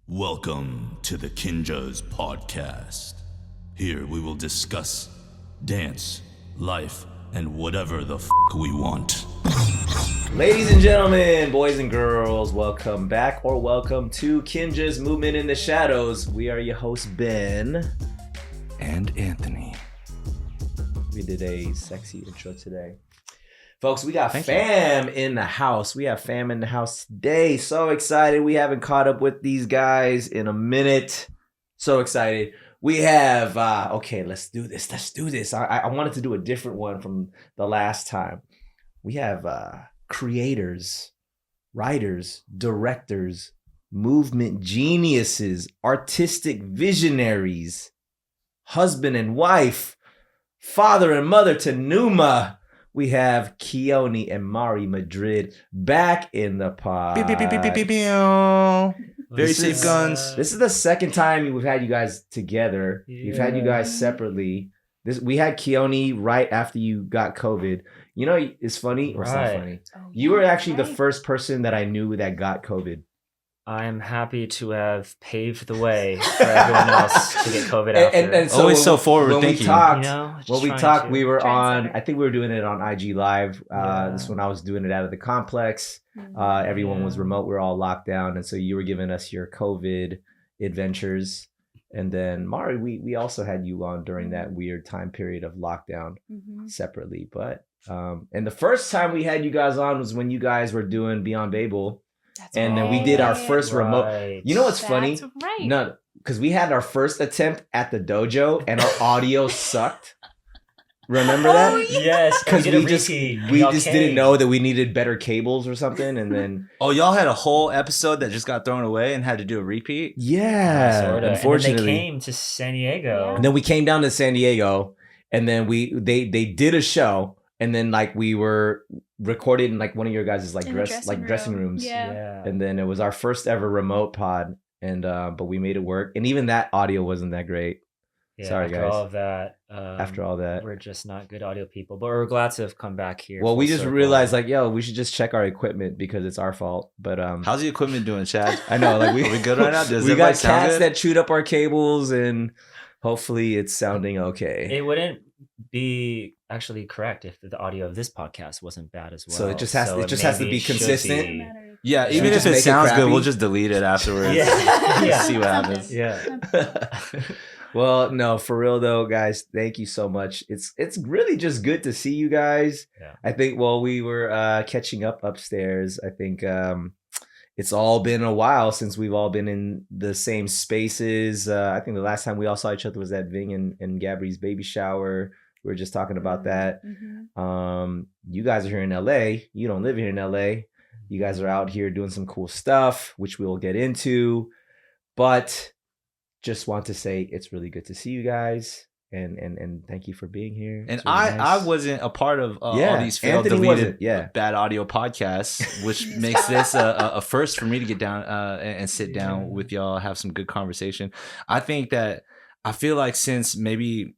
Welcome to the KINJAZ Podcast. Here we will discuss dance, life, and whatever the we want. Ladies and gentlemen, boys and girls, welcome back or welcome to KINJAZ Movement in the Shadows. We are your hosts, Ben and Anthony. We did a sexy intro today. Folks, we got fam in the house. We have fam in the house today. So excited. We haven't caught up with these guys in a minute. So excited. We have, okay, let's do this. I wanted to do a different one from the last time. We have creators, writers, directors, movement geniuses, artistic visionaries, husband and wife, father and mother to Numa. We have Keone and Mari Madrid back in the pod. Very safe guns. This is the second time we've had you guys together. Yeah. We've had you guys separately. We had Keone right after you got COVID. You know, it's funny. Or it's not funny. You were actually the first person that I knew that got COVID. I'm happy to have paved the way for everyone else to get COVID after. And so always so forward thinking. We were on, I think we were doing it on IG Live. This is when I was doing it out of the complex. Everyone was remote. We were all locked down. And so you were giving us your COVID adventures. And then Mari, we also had you on during that weird time period of lockdown separately. But and the first time we had you guys on was when you guys were doing Beyond Babel. Then we did our first remote. You know what's funny? Right. No, because we had our first attempt at the dojo and our audio sucked. Remember that? Yes, because we just didn't know that we needed better cables or something, and then y'all had a whole episode that just got thrown away and had to do a repeat. Yeah, unfortunately, and then they came to San Diego. And then we came down to San Diego, and then they did a show, and then like we were recorded in like one of your guys' like dressing rooms. Yeah. And then it was our first ever remote pod, and but we made it work, and even that audio wasn't that great. Yeah, sorry guys. After all that, we're just not good audio people, but we're glad to have come back here. Well, we just realized like, we should just check our equipment because it's our fault. But how's the equipment doing, Chad? I know, like are we good right now? We got cats that chewed up our cables, and hopefully it's sounding okay. It wouldn't be actually correct if the audio of this podcast wasn't bad as well. So it just has to be consistent. Yeah, even if it sounds good, we'll just delete it afterwards. See what happens. Yeah. Well, no, for real though, guys, thank you so much. It's really just good to see you guys. Yeah. I think while we were catching up upstairs, I think it's all been a while since we've all been in the same spaces. I think the last time we all saw each other was at Ving and Gabri's baby shower. We were just talking about that. You guys are here in LA. You don't live here in LA. You guys are out here doing some cool stuff, which we'll get into. But just want to say it's really good to see you guys. And thank you for being here. And really I wasn't a part of all these failed deleted bad audio podcasts, which makes this a first for me to get down and sit down with y'all, have some good conversation. I feel like since maybe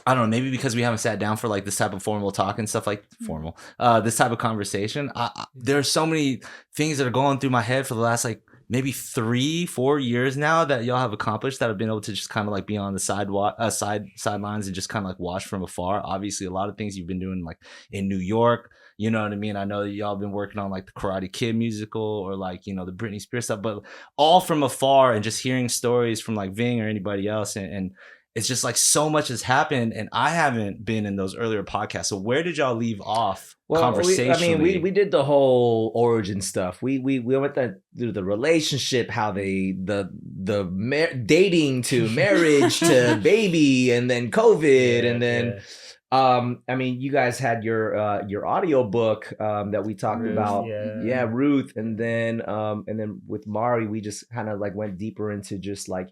because we haven't sat down for like this type of formal talk and stuff like this type of conversation, there are so many things that are going through my head for the last like maybe 3-4 years now that y'all have accomplished that I've been able to just kind of like be on the sidelines and just kind of like watch from afar. Obviously, a lot of things you've been doing like in New York, you know what I mean? I know that y'all been working on like the Karate Kid musical or like, you know, the Britney Spears stuff, but all from afar and just hearing stories from like Ving or anybody else. And it's just like so much has happened and I haven't been in those earlier podcasts. So where did y'all leave off conversationally? We did the whole origin stuff. We went through the relationship, how dating to marriage to baby and then COVID and then you guys had your audio book that we talked about. Ruth, and then with Mari, we just kind of like went deeper into just like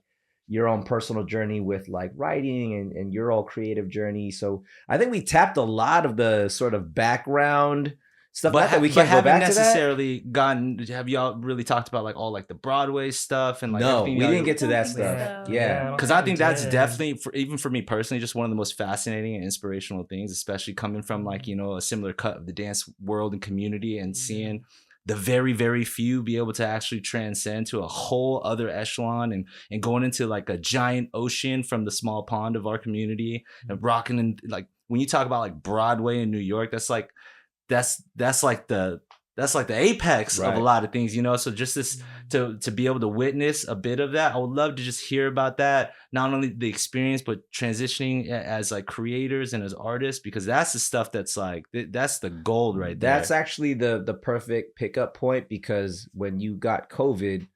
your own personal journey with like writing and your all creative journey. So I think we tapped a lot of the sort of background stuff, but that we can't go back necessarily to that. Have y'all really talked about like all like the Broadway stuff and like no, we didn't get to that stuff. Because I think that's definitely even for me personally just one of the most fascinating and inspirational things, especially coming from like, you know, a similar cut of the dance world and community and seeing the very, very few be able to actually transcend to a whole other echelon and going into like a giant ocean from the small pond of our community and rocking in, like when you talk about like Broadway in New York, that's like the apex of a lot of things, you know. So just this to be able to witness a bit of that, I would love to just hear about that, not only the experience but transitioning as like creators and as artists, because that's the stuff that's like that's the gold right there. That's actually the perfect pickup point, because when you got COVID,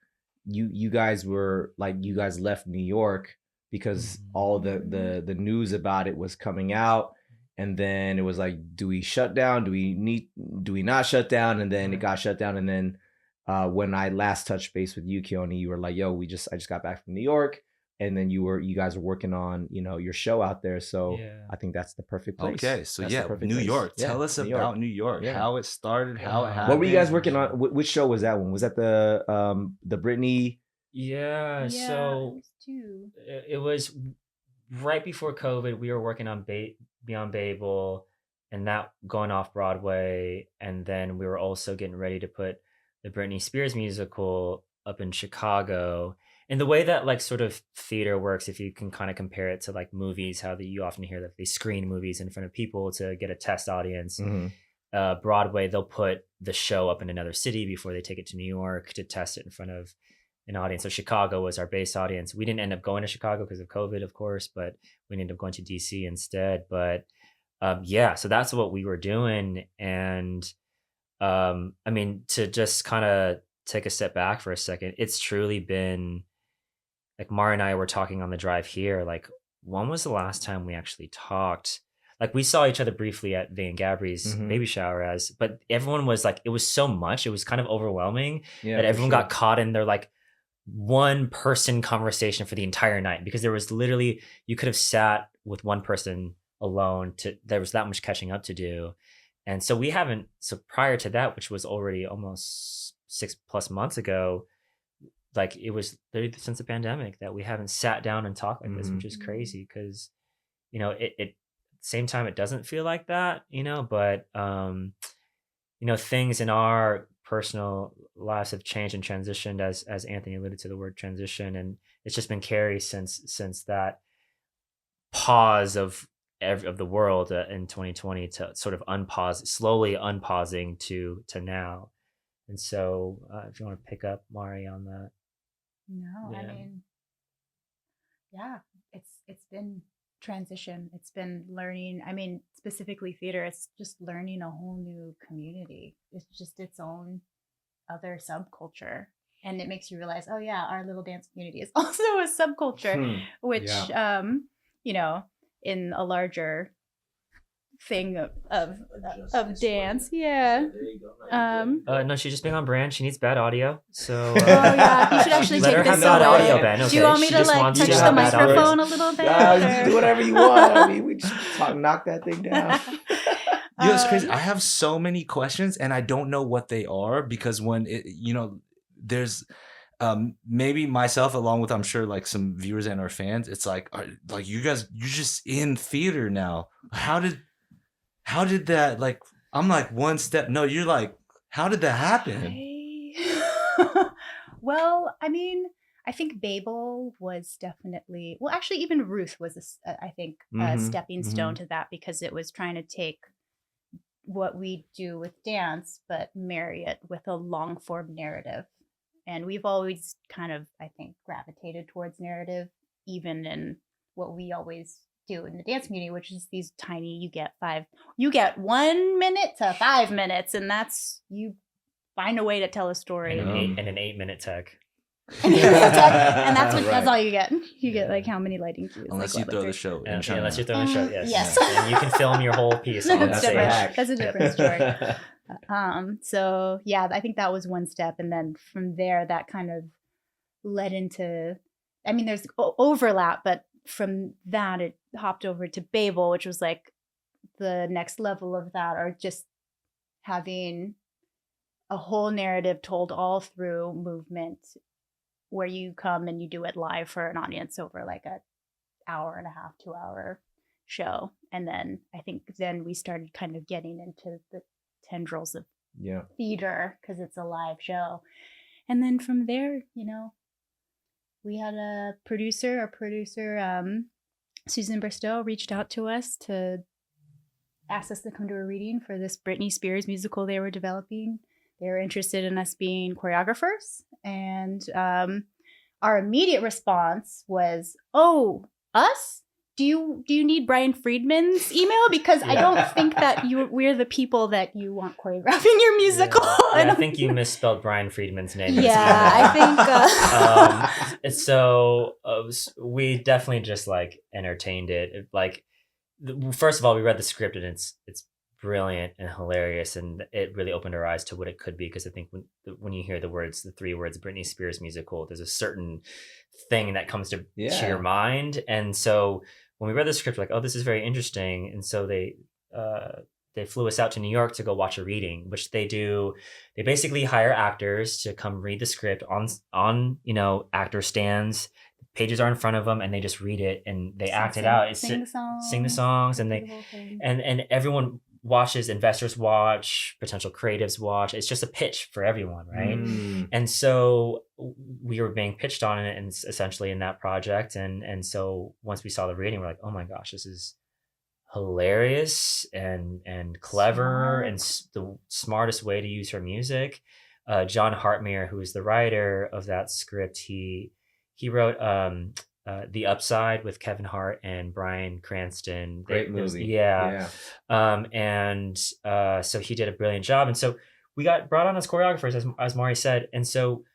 you guys left New York because all the news about it was coming out. And then it was like, do we shut down? Do we not shut down? And then it got shut down. And then when I last touched base with you, Keone, you were like, yo, I just got back from New York. And then you guys were working on, you know, your show out there. So I think that's the perfect place. Okay, so New York. Tell us about New York. How it started, how it happened. What were you guys working on? Which show was that one? Was that the Britney? Yeah, so it was right before COVID. We were working on Beyond Babel, and that going off Broadway, and then we were also getting ready to put the Britney Spears musical up in Chicago. And the way that like sort of theater works, if you can kind of compare it to like movies, how you often hear that they screen movies in front of people to get a test audience. Broadway, they'll put the show up in another city before they take it to New York to test it in front of an audience. So Chicago was our base audience. We didn't end up going to Chicago because of COVID, of course, but we ended up going to DC instead. But so that's what we were doing. And I mean, to just kind of take a step back for a second, it's truly been like Mari and I were talking on the drive here. Like, when was the last time we actually talked? Like, we saw each other briefly at Vay and Gabri's baby shower, but everyone was like, it was so much. It was kind of overwhelming that everyone got caught in their like one person conversation for the entire night, because there was literally, you could have sat with one person alone there was that much catching up to do. And so prior to that, which was already almost 6+ months ago, like it was literally since the pandemic that we haven't sat down and talked like this, which is crazy, because, you know, it same time it doesn't feel like that, you know, but you know, things in our personal lives have changed and transitioned, as Anthony alluded to the word transition, and it's just been carried since that pause of the world in 2020 to sort of slowly unpausing to now. And so if you want to pick up, Mari, on that. No, I mean, it's been transition. It's been learning. I mean, specifically theater, it's just learning a whole new community. It's just its own other subculture. And it makes you realize, oh yeah, our little dance community is also a subculture, which, you know, in a larger thing of dance. No, she's just being on brand. She needs bad audio. So you should actually let take her this have bad away. audio, Ben. Okay. Do you want me She to just like wants touch you to the have bad audio. microphone a little bit? You do whatever you want. I mean, we just knock that thing down. You know, it's crazy. I have so many questions and I don't know what they are, because when there's maybe myself, along with I'm sure like some viewers and our fans, it's like you guys, you're just in theater now. How did that, like, I'm like one step, no, you're like, how did that happen? Well, I mean, I think Babel was definitely, well, actually even Ruth was I think a stepping stone to that, because it was trying to take what we do with dance but marry it with a long form narrative. And we've always kind of, I think, gravitated towards narrative, even in what we always do in the dance community, which is these tiny, you get 1 minute to 5 minutes, and that's, you find a way to tell a story. And an 8-minute tech. And that's all you get. You get like how many lighting cues. Unless you throw the show. Unless you throw the show, yes. Yes. And you can film your whole piece on the stage. That's a different story. So yeah, I think that was one step. And then from there, that kind of led into, I mean, there's overlap, but from that, it hopped over to Babel, which was like the next level of that, or just having a whole narrative told all through movement, where you come and you do it live for an audience over like a 1.5 hour, 2 hour show. And then I think then we started kind of getting into the tendrils of theater because it's a live show. And then from there, we had a producer, Susan Bristow, reached out to us to ask us to come to a reading for this Britney Spears musical they were developing. They were interested in us being choreographers. And our immediate response was, oh, us? Do you need Brian Friedman's email? Because I don't think that we're the people that you want choreographing your musical. I think you misspelled Brian Friedman's name. I think. So we definitely just like entertained it. Like, first of all, we read the script and it's brilliant and hilarious, and it really opened our eyes to what it could be. Because I think when you hear the 3 words Britney Spears musical, there's a certain thing that comes to your mind, and so. When we read the script, like, oh, this is very interesting. And so they flew us out to New York to go watch a reading, which they do. They basically hire actors to come read the script on actor stands. Pages are in front of them, and they just read it and they act it out. Sing the songs, and and everyone watches. Investors watch, potential creatives watch. It's just a pitch for everyone, right? And so we were being pitched on it, and essentially in that project. And so once we saw the reading, we're like, oh my gosh, this is hilarious and clever and the smartest way to use her music. John Hartmere, who is the writer of that script, he wrote The Upside with Kevin Hart and Bryan Cranston. Great movie. So he did a brilliant job. And so we got brought on as choreographers, as Mari said. And so,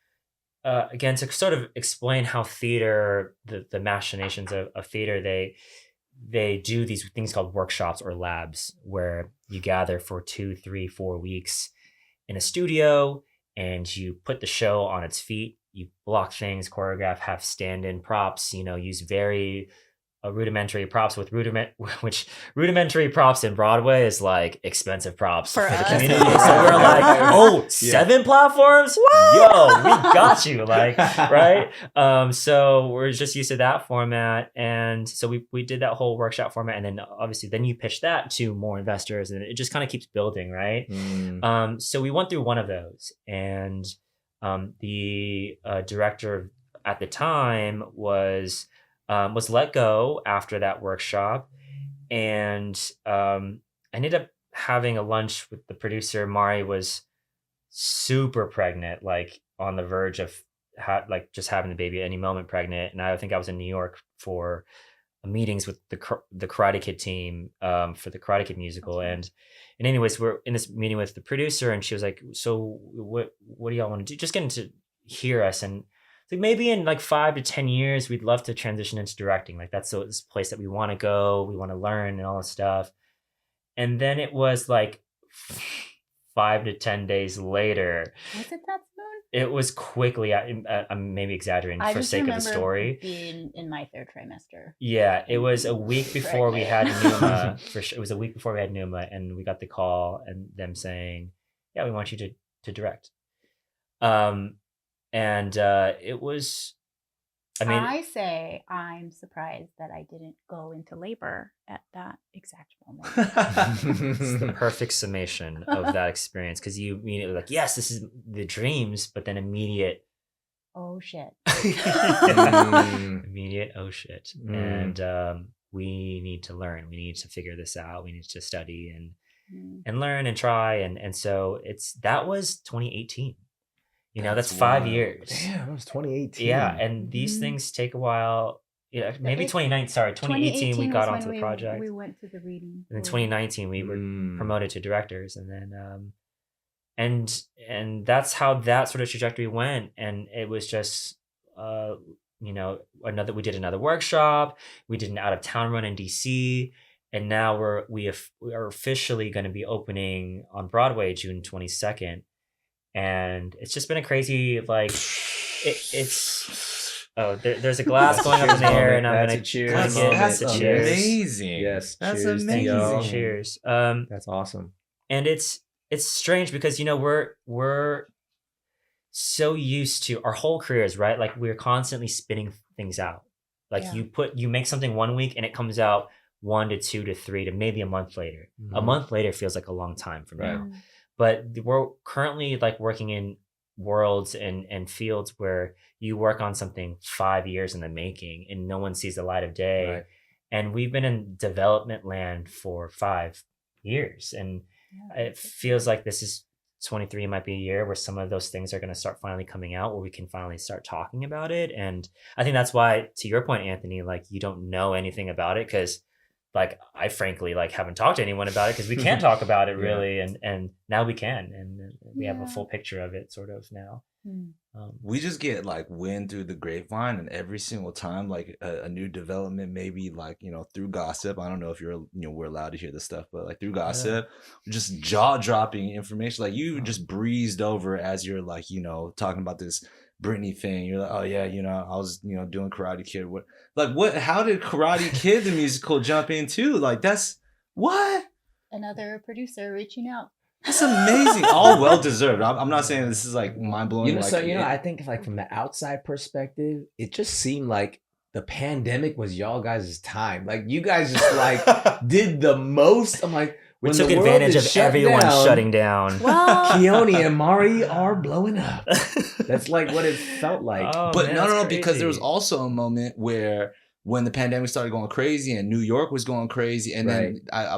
again, to sort of explain how theater, the machinations of theater, they do these things called workshops or labs where you gather for 2, 3, 4 weeks in a studio and you put the show on its feet. You block things, choreograph, have stand-in props, use very rudimentary props which rudimentary props in Broadway is like expensive props for the community. So we're like, 7 platforms? What? Yo, we got you, like, right? So we're just used to that format. And so we did that whole workshop format. And then obviously then you pitch that to more investors and it just kind of keeps building, right? So we went through one of those, and the director at the time was let go after that workshop, and I ended up having a lunch with the producer. Mari was super pregnant, like on the verge of just having the baby at any moment, pregnant. And I think I was in New York for meetings with the Karate Kid team for the Karate Kid musical. And anyways, we're in this meeting with the producer, and she was like, so what do y'all want to do? Just getting to hear us. And like maybe in like 5 to 10 years, we'd love to transition into directing. Like that's this place that we want to go, we want to learn and all this stuff. And then it was like 5 to 10 days later. Was it that soon? It was quickly. I'm maybe exaggerating for sake of the story. Being in my 3rd trimester. Yeah, it was a week before we had Numa. It was a week before we had Numa, and we got the call and them saying, "Yeah, we want you to direct." It was, I say I'm surprised that I didn't go into labor at that exact moment. It's the perfect summation of that experience, because you immediately like, yes, this is the dreams, but then immediate, oh shit. Immediate, oh shit. And we need to learn. We need to figure this out. We need to study and learn and try. And so that was 2018. That's 5 years. Damn, that was 2018. Yeah, and these things take a while. Maybe 2018 we got onto the project. We went to the reading. And in 2019 we were promoted to directors, and then and that's how that sort of trajectory went. And it was just we did another workshop, we did an out of town run in DC, and now we are officially going to be opening on Broadway June 22nd. And it's just been a crazy, like, there's a glass going up in the air, and I'm going to cheers. That's amazing. Yes, that's cheers, amazing. Cheers. That's awesome. And it's strange because, we're so used to our whole careers, right? Like, we're constantly spinning things out. Like, you make something 1 week and it comes out 1 to 2 to 3 to maybe a month later. A month later feels like a long time from now. but we're currently like working in worlds and fields where you work on something 5 years in the making and no one sees the light of day. Right. And we've been in development land for 5 years. And it feels like this is 23 might be a year where some of those things are going to start finally coming out, where we can finally start talking about it. And I think that's why, to your point, Anthony, like you don't know anything about it, because like I frankly like haven't talked to anyone about it because we can't talk about it really, and now we can, and we have a full picture of it sort of now. We just get like wind through the grapevine, and every single time like a new development, maybe like, you know, through gossip. I don't know if we're allowed to hear this stuff, but like through gossip, just jaw-dropping information. Like you just breezed over as you're like, you know, talking about this Britney thing. You're like, oh yeah, you know, I was, you know, doing Karate Kid. How did Karate Kid the musical jump in too? Like that's what? Another producer reaching out. That's amazing. All well deserved. I'm not saying this is like mind blowing. You know, so you know, I think like from the outside perspective, it just seemed like the pandemic was y'all guys' time. Like you guys just like did the most. I'm like, we took advantage of everyone shutting down. Well, Keone and Mari are blowing up. That's like what it felt like. Oh, but man, no, because there was also a moment where when the pandemic started going crazy and New York was going crazy, and then I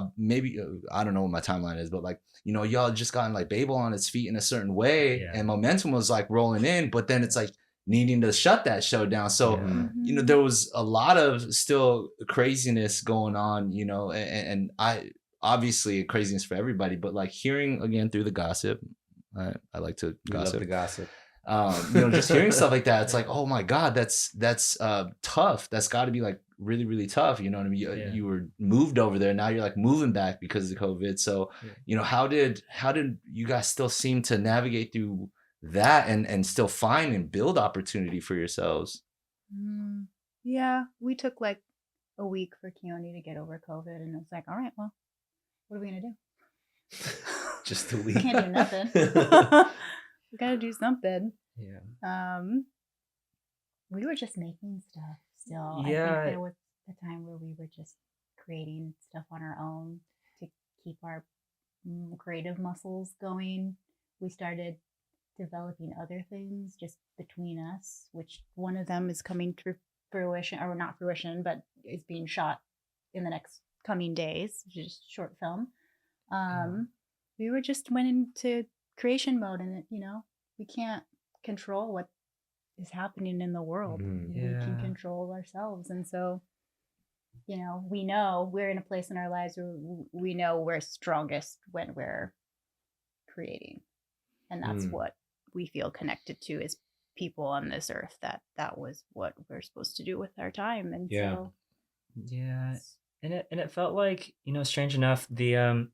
don't know what my timeline is, but like, you know, y'all just gotten like Babel on its feet in a certain way, and momentum was like rolling in, but then it's like needing to shut that show down. So, you know, there was a lot of still craziness going on, you know, and I obviously craziness for everybody, but like hearing again through the gossip, I like to gossip. Love the gossip. You know, just hearing stuff like that, it's like, oh my God, that's tough. That's got to be like really, really tough. You know what I mean? You were moved over there. Now you're like moving back because of COVID. So, you know, how did you guys still seem to navigate through that and still find and build opportunity for yourselves? Yeah, we took like a week for Keone to get over COVID, and it was like, all right, well, what are we gonna do? Just a week. We can't do nothing. We gotta do something. Yeah. We were just making stuff still. Yeah. I think there was a time where we were just creating stuff on our own to keep our creative muscles going. We started developing other things just between us, which one of them is coming to fruition, or not fruition, but is being shot in the next coming days, just short film. We were just went into creation mode, and you know, we can't control what is happening in the world. We can control ourselves, and so, you know, we know we're in a place in our lives where we know we're strongest when we're creating, and that's what we feel connected to as people on this earth. That was what we're supposed to do with our time, and so and it felt like, you know, strange enough, the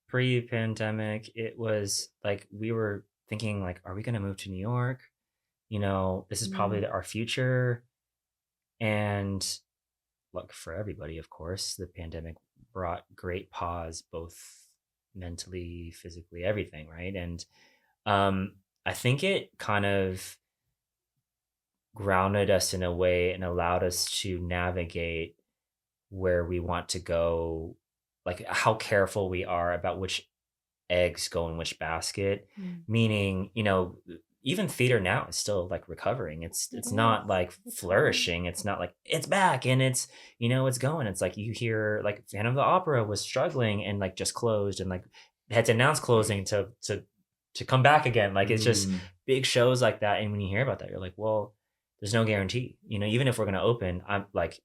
pre-pandemic, it was like we were thinking like, are we going to move to New York? You know, this is probably our future. And look, for everybody, of course, the pandemic brought great pause, both mentally, physically, everything, right? And I think it kind of grounded us in a way and allowed us to navigate where we want to go, like how careful we are about which eggs go in which basket. Meaning, you know, even theater now is still like recovering. It's not like flourishing. It's not like it's back and it's, you know, it's going. It's like you hear like Phantom of the Opera was struggling and like just closed and like had to announce closing to come back again. Like it's just big shows like that. And when you hear about that, you're like, well, there's no guarantee. You know, even if we're gonna open, I'm like,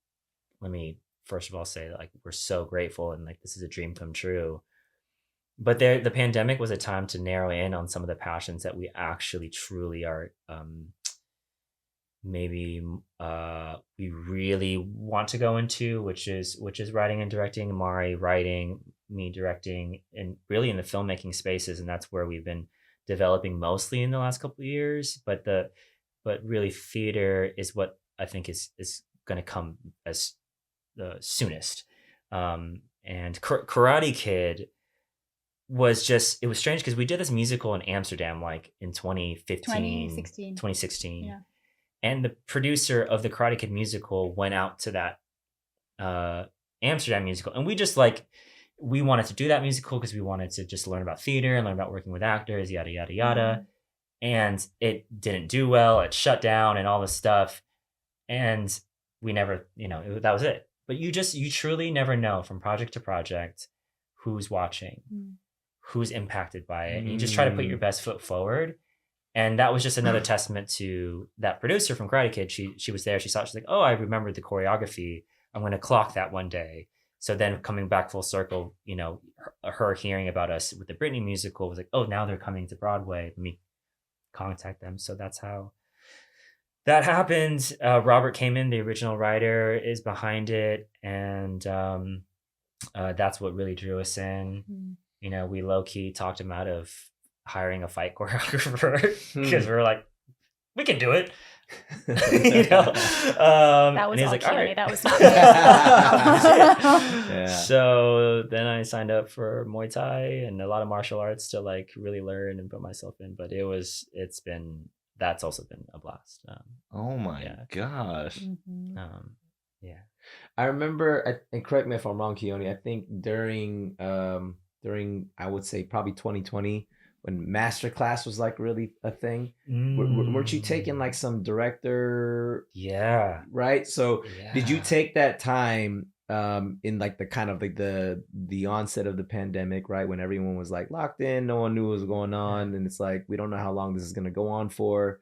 let me first of all say like we're so grateful and like this is a dream come true. But the pandemic was a time to narrow in on some of the passions that we actually truly are maybe we really want to go into, which is writing and directing. Mari writing, me directing, and really in the filmmaking spaces, and that's where we've been developing mostly in the last couple of years. But really theater is what I think is going to come as the soonest. And Karate Kid was just, it was strange because we did this musical in Amsterdam like in 2016. Yeah. And the producer of the Karate Kid musical went out to that Amsterdam musical, and we just like we wanted to do that musical because we wanted to just learn about theater and learn about working with actors, yada, yada, yada. And it didn't do well. It shut down and all this stuff. And we never, that was it. But you truly never know from project to project who's watching, who's impacted by it. And you just try to put your best foot forward. And that was just another testament to that producer from Karate Kid. She was there. She saw it. She's like, oh, I remembered the choreography. I'm going to clock that one day. So then coming back full circle, her hearing about us with the Britney musical was like, oh, now they're coming to Broadway. Let me contact them. So that's how that happened. Robert came in, the original writer is behind it. And that's what really drew us in. We low-key talked him out of hiring a fight choreographer because we were like, we can do it. That was all like, all right. That was not So then I signed up for Muay Thai and a lot of martial arts to like really learn and put myself in. But that's also been a blast. Oh my gosh. I remember, and correct me if I'm wrong, Keone, I think during I would say probably 2020 when masterclass was like really a thing. Weren't you taking like some director? Yeah. Right. So did you take that time in like the kind of like the onset of the pandemic, right? When everyone was like locked in, no one knew what was going on. And it's like, we don't know how long this is going to go on for.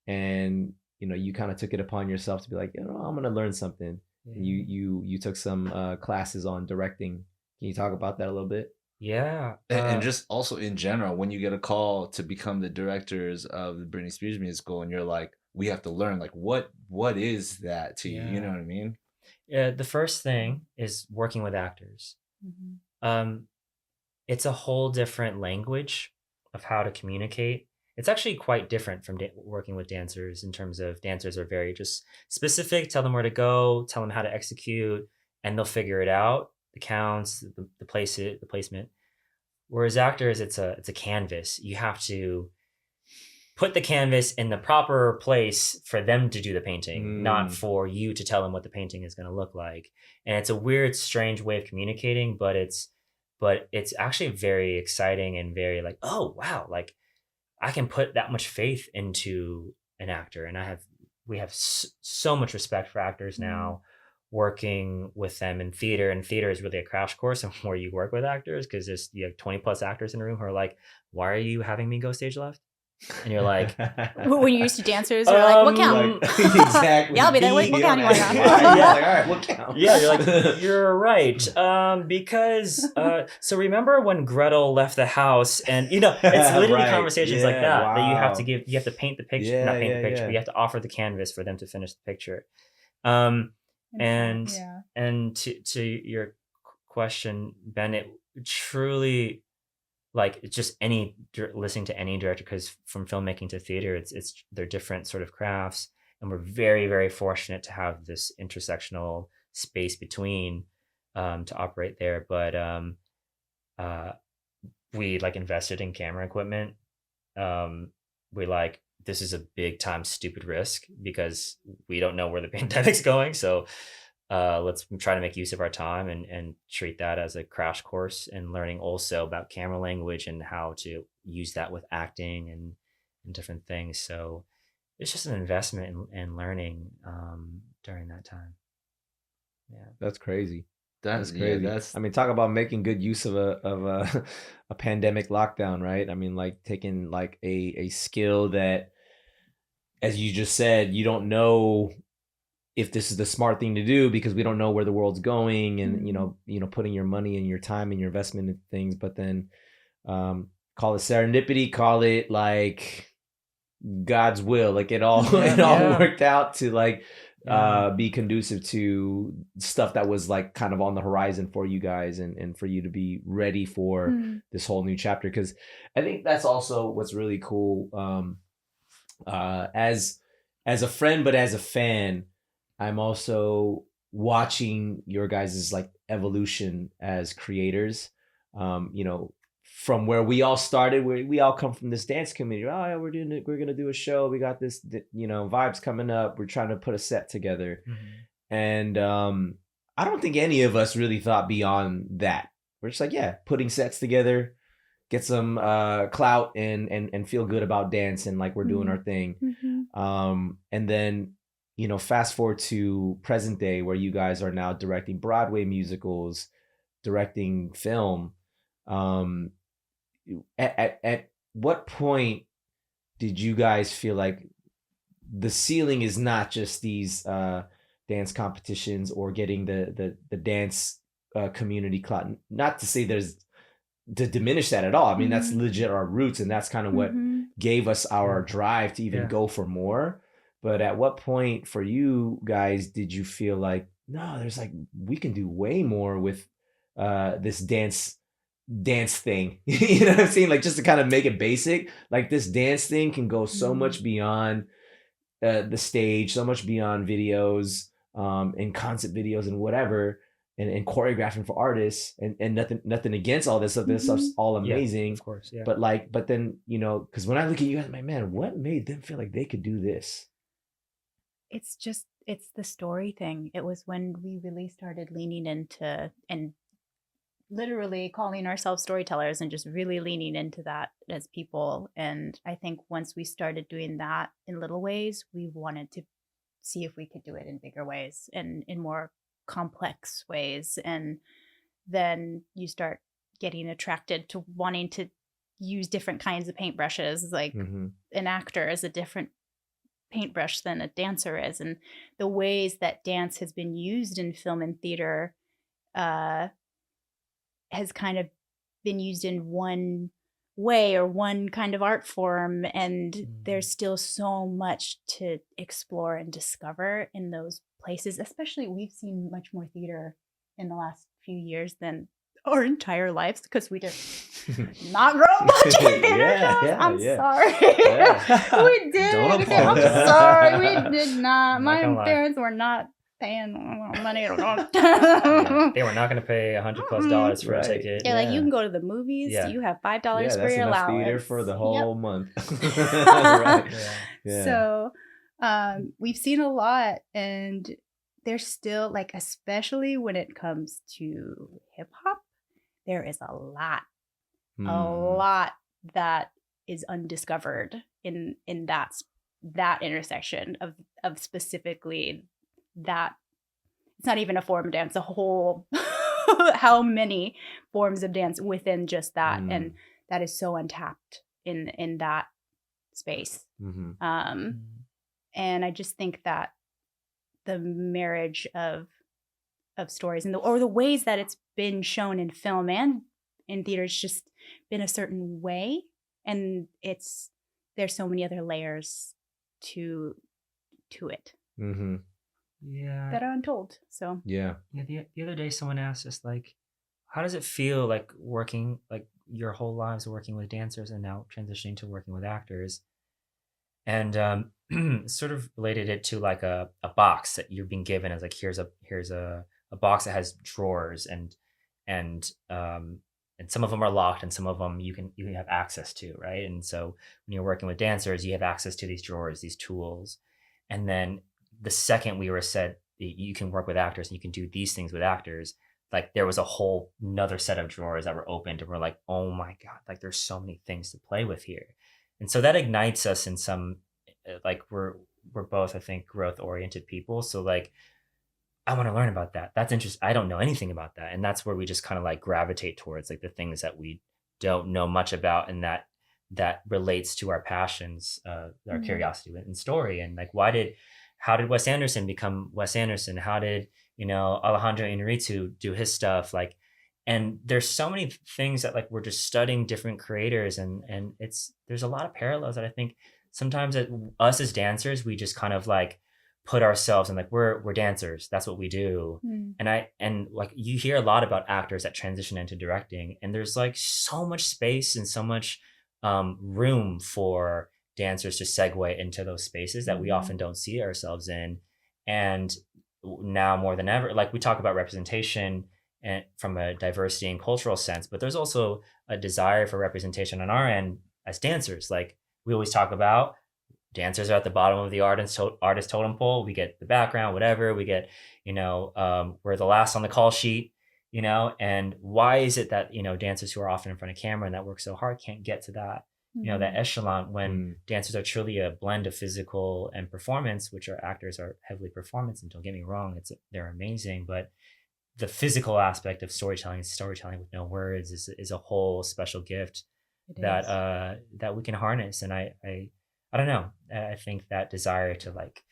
And, you kind of took it upon yourself to be like, I'm going to learn something. And you took some classes on directing. Can you talk about that a little bit? Yeah. And just also in general, when you get a call to become the directors of the Britney Spears musical and you're like, we have to learn, like, what is that to you? You know what I mean? Yeah. The first thing is working with actors. It's a whole different language of how to communicate. It's actually quite different from working with dancers in terms of dancers are very just specific, tell them where to go, tell them how to execute, and they'll figure it out. The counts, the placement. Whereas actors, it's a canvas. You have to put the canvas in the proper place for them to do the painting, not for you to tell them what the painting is going to look like. And it's a weird, strange way of communicating, but it's actually very exciting and very like, oh wow, like I can put that much faith into an actor, and we have so much respect for actors now. Working with them in theater, and theater is really a crash course on where you work with actors because you have 20 plus actors in a room who are like, why are you having me go stage left? And you're like, when you're used to dancers, you're like, what count? Exactly. Yeah, I'll be there. What count you want on? Yeah, like, all right, what count? Yeah, you're like, you're right. Because so remember when Gretel left the house, and it's literally conversations like that that you have to give. You have to paint the picture, not paint the picture, but you have to offer the canvas for them to finish the picture. And to your question, Ben, it truly, like, it's just listening to any director, because from filmmaking to theater, they're different sort of crafts, and we're very, very fortunate to have this intersectional space between to operate there. But we like invested in camera equipment. This is a big time stupid risk because we don't know where the pandemic's going. So let's try to make use of our time and treat that as a crash course, and learning also about camera language and how to use that with acting and different things. So it's just an investment in learning during that time. Yeah. That's crazy. That's crazy. I mean, talk about making good use of a pandemic lockdown, right? I mean, like taking like a skill that, as you just said, you don't know if this is the smart thing to do because we don't know where the world's going, and putting your money and your time and your investment in things, but then call it serendipity, call it like God's will, like it all worked out to like be conducive to stuff that was like kind of on the horizon for you guys, and for you to be ready for this whole new chapter. Because I think that's also what's really cool. As a friend, but as a fan, I'm also watching your guys' like evolution as creators. From where we all started, where we all come from this dance community. Oh yeah, we're gonna do a show. We got this, vibes coming up. We're trying to put a set together, and I don't think any of us really thought beyond that. we're just like, yeah, putting sets together, get some clout and feel good about dance, and like we're doing our thing. And then, you know, fast forward to present day where you guys are now directing Broadway musicals, directing film. At what point did you guys feel like the ceiling is not just these dance competitions or getting the dance community clout? Not to say there's to diminish that at all. I mean, that's legit our roots, and that's kind of what gave us our drive to even go for more. But at what point for you guys did you feel like, no, there's like, we can do way more with this dance thing? You know what I'm saying? Like, just to kind of make it basic, like this dance thing can go so much beyond the stage, so much beyond videos and concept videos and whatever. And choreographing for artists, and nothing against all this stuff. This stuff's all amazing, of course. Yeah. But then, you know, because when I look at you guys, I'm like, man, what made them feel like they could do this? It's the story thing. It was when we really started leaning into and literally calling ourselves storytellers and just really leaning into that as people. And I think once we started doing that in little ways, we wanted to see if we could do it in bigger ways and in more complex ways. And then you start getting attracted to wanting to use different kinds of paintbrushes. Like an actor is a different paintbrush than a dancer is, and the ways that dance has been used in film and theater has kind of been used in one way or one kind of art form, and there's still so much to explore and discover in those places. Especially, we've seen much more theater in the last few years than our entire lives because we did not grow up watching theater shows. I'm sorry. We did. I'm sorry. We did not. My parents were not paying money. They were not going to pay $100+ for a ticket. They're like, you can go to the movies. You have $5 for your allowance. Theater for the whole month. So we've seen a lot, and there's still, like, especially when it comes to hip hop, there is a lot that is undiscovered in that intersection of specifically that. It's not even a form of dance, a whole how many forms of dance within just that, and that is so untapped in that space. And I just think that the marriage of stories and the ways that it's been shown in film and in theater has just been a certain way, and there's so many other layers to it that are untold. So the other day someone asked us, like, how does it feel like working, like your whole lives working with dancers and now transitioning to working with actors? And sort of related it to like a box that you're being given as like, here's a box that has drawers, and some of them are locked and some of them you can have access to, right? And so when you're working with dancers, you have access to these drawers, these tools. And then the second we were said you can work with actors and you can do these things with actors, like there was a whole another set of drawers that were opened, and we're like, oh my God, like there's so many things to play with here. And so that ignites us in some, like we're both, I think, growth oriented people. So like, I want to learn about that. That's interesting. I don't know anything about that. And that's where we just kind of like gravitate towards like the things that we don't know much about, and that relates to our passions, our curiosity and story. And like, how did Wes Anderson become Wes Anderson? How did, Alejandro Inarritu do his stuff? Like, and there's so many things that like, we're just studying different creators, and there's a lot of parallels that I think sometimes us as dancers, we just kind of like put ourselves in like, we're dancers. That's what we do. And like, you hear a lot about actors that transition into directing, and there's like so much space and so much room for dancers to segue into those spaces that we often don't see ourselves in. And now more than ever, like we talk about representation and from a diversity and cultural sense, but there's also a desire for representation on our end as dancers. Like we always talk about, dancers are at the bottom of the artist totem pole. We get the background, whatever we get, we're the last on the call sheet, you know, and why is it that, you know, dancers who are often in front of camera and that work so hard can't get to that, you know, that echelon when dancers are truly a blend of physical and performance, which our actors are heavily performance. And don't get me wrong, they're amazing, but the physical aspect of storytelling with no words is a whole special gift that we can harness. And I don't know. I think that desire to like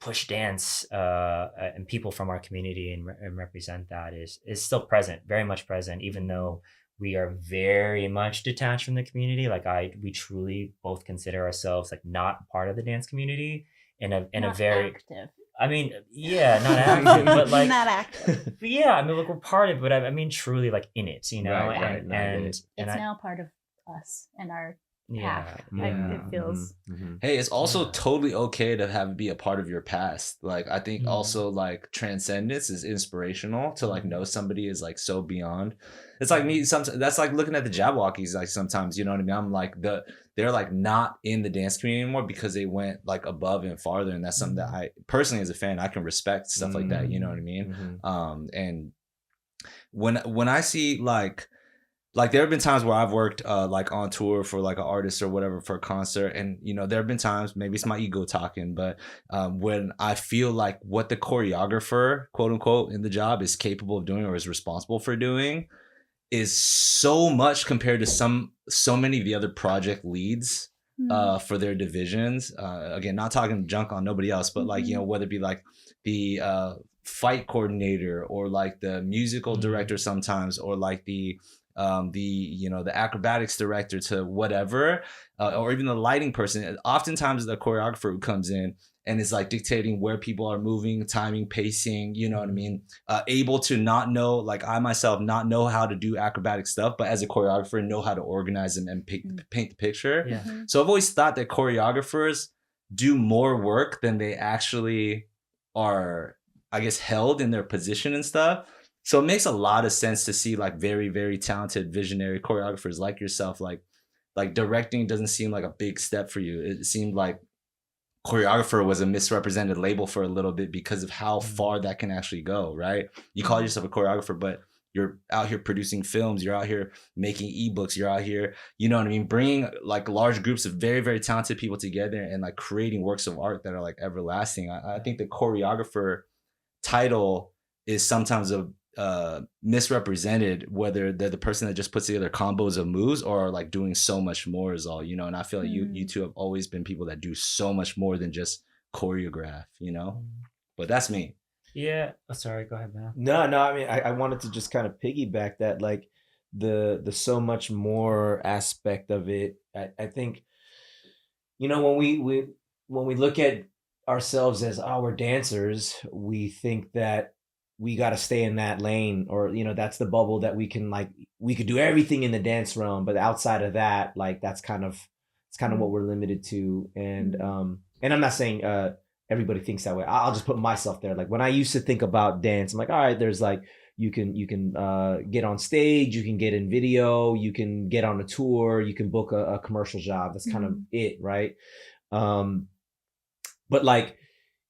push dance and people from our community and represent that is still present, very much present, even though we are very much detached from the community. Like we truly both consider ourselves like not part of the dance community in a very active. I mean, yeah, not active, but like not active. Yeah, I mean, like we're part of it, but I mean, truly like in it, you know. Right, and it's now part of us and our path. Yeah. It feels. Hey, it's also totally okay to be a part of your past. Like I think also like transcendence is inspirational to like know somebody is like so beyond. It's like me sometimes. That's like looking at the Jabberwockies. Like sometimes, you know what I mean. I'm like they're like not in the dance community anymore because they went like above and farther, and that's something that I personally as a fan I can respect stuff like that. You know what I mean? And when I see like there have been times where I've worked like on tour for like an artist or whatever for a concert, and you know there have been times, maybe it's my ego talking, but when I feel like what the choreographer, quote unquote, in the job is capable of doing or is responsible for doing is so much compared to so many of the other project leads for their divisions. Again, not talking junk on nobody else, but like, you know, whether it be like the fight coordinator or like the musical director sometimes, or like the you know, the acrobatics director to whatever, or even the lighting person. Oftentimes the choreographer who comes in and is like dictating where people are moving, timing, pacing, you know what I mean? Able to not know, like I myself not know how to do acrobatic stuff, but as a choreographer know how to organize them and paint the picture. Yeah. So I've always thought that choreographers do more work than they actually are, I guess, held in their position and stuff. So it makes a lot of sense to see like very, very talented visionary choreographers like yourself, like directing doesn't seem like a big step for you. It seemed like choreographer was a misrepresented label for a little bit because of how far that can actually go, right? You call yourself a choreographer, but you're out here producing films, you're out here making ebooks, you're out here, you know what I mean, bringing like large groups of very, very talented people together and like creating works of art that are like everlasting. I think the choreographer title is sometimes misrepresented, whether they're the person that just puts together combos of moves or like doing so much more is all, you know. And I feel like you two have always been people that do so much more than just choreograph, you know. But that's me. Yeah. Oh, sorry, go ahead, man. No, I mean I wanted to just kind of piggyback that, like the so much more aspect of it. I think, you know, when we look at ourselves as our dancers, we think that we got to stay in that lane, or, you know, that's the bubble that we could do everything in the dance realm, but outside of that, like it's kind of what we're limited to. And I'm not saying everybody thinks that way. I'll just put myself there. Like when I used to think about dance, I'm like, all right, there's like you can get on stage, you can get in video, you can get on a tour, you can book a commercial job. That's kind of it, right? But like,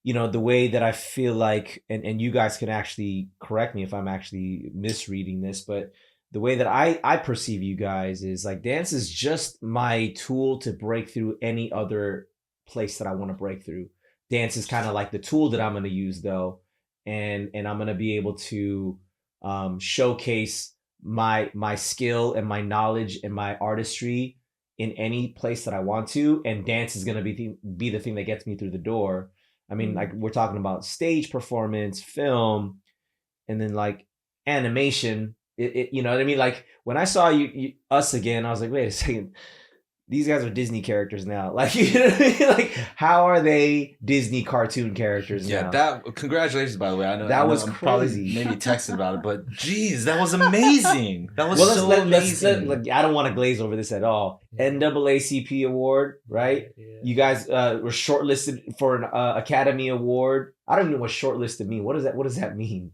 you know, the way that I feel like, and you guys can actually correct me if I'm actually misreading this, but the way that I perceive you guys is like dance is just my tool to break through any other place that I want to break through. Dance is kind of like the tool that I'm going to use though. And I'm going to be able to showcase my skill and my knowledge and my artistry in any place that I want to. And dance is going to be the thing that gets me through the door. I mean, like we're talking about stage performance, film, and then like animation. You know what I mean? Like when I saw us again, I was like, wait a second, these guys are Disney characters now. Like, you know what I mean? Like, how are they Disney cartoon characters now? Yeah, congratulations, by the way. I know that was I'm crazy. Probably maybe texted about it, but geez, that was amazing. That was amazing. I don't want to glaze over this at all. NAACP award, right? Yeah. You guys were shortlisted for an Academy Award. I don't even know what shortlisted mean. What does that mean?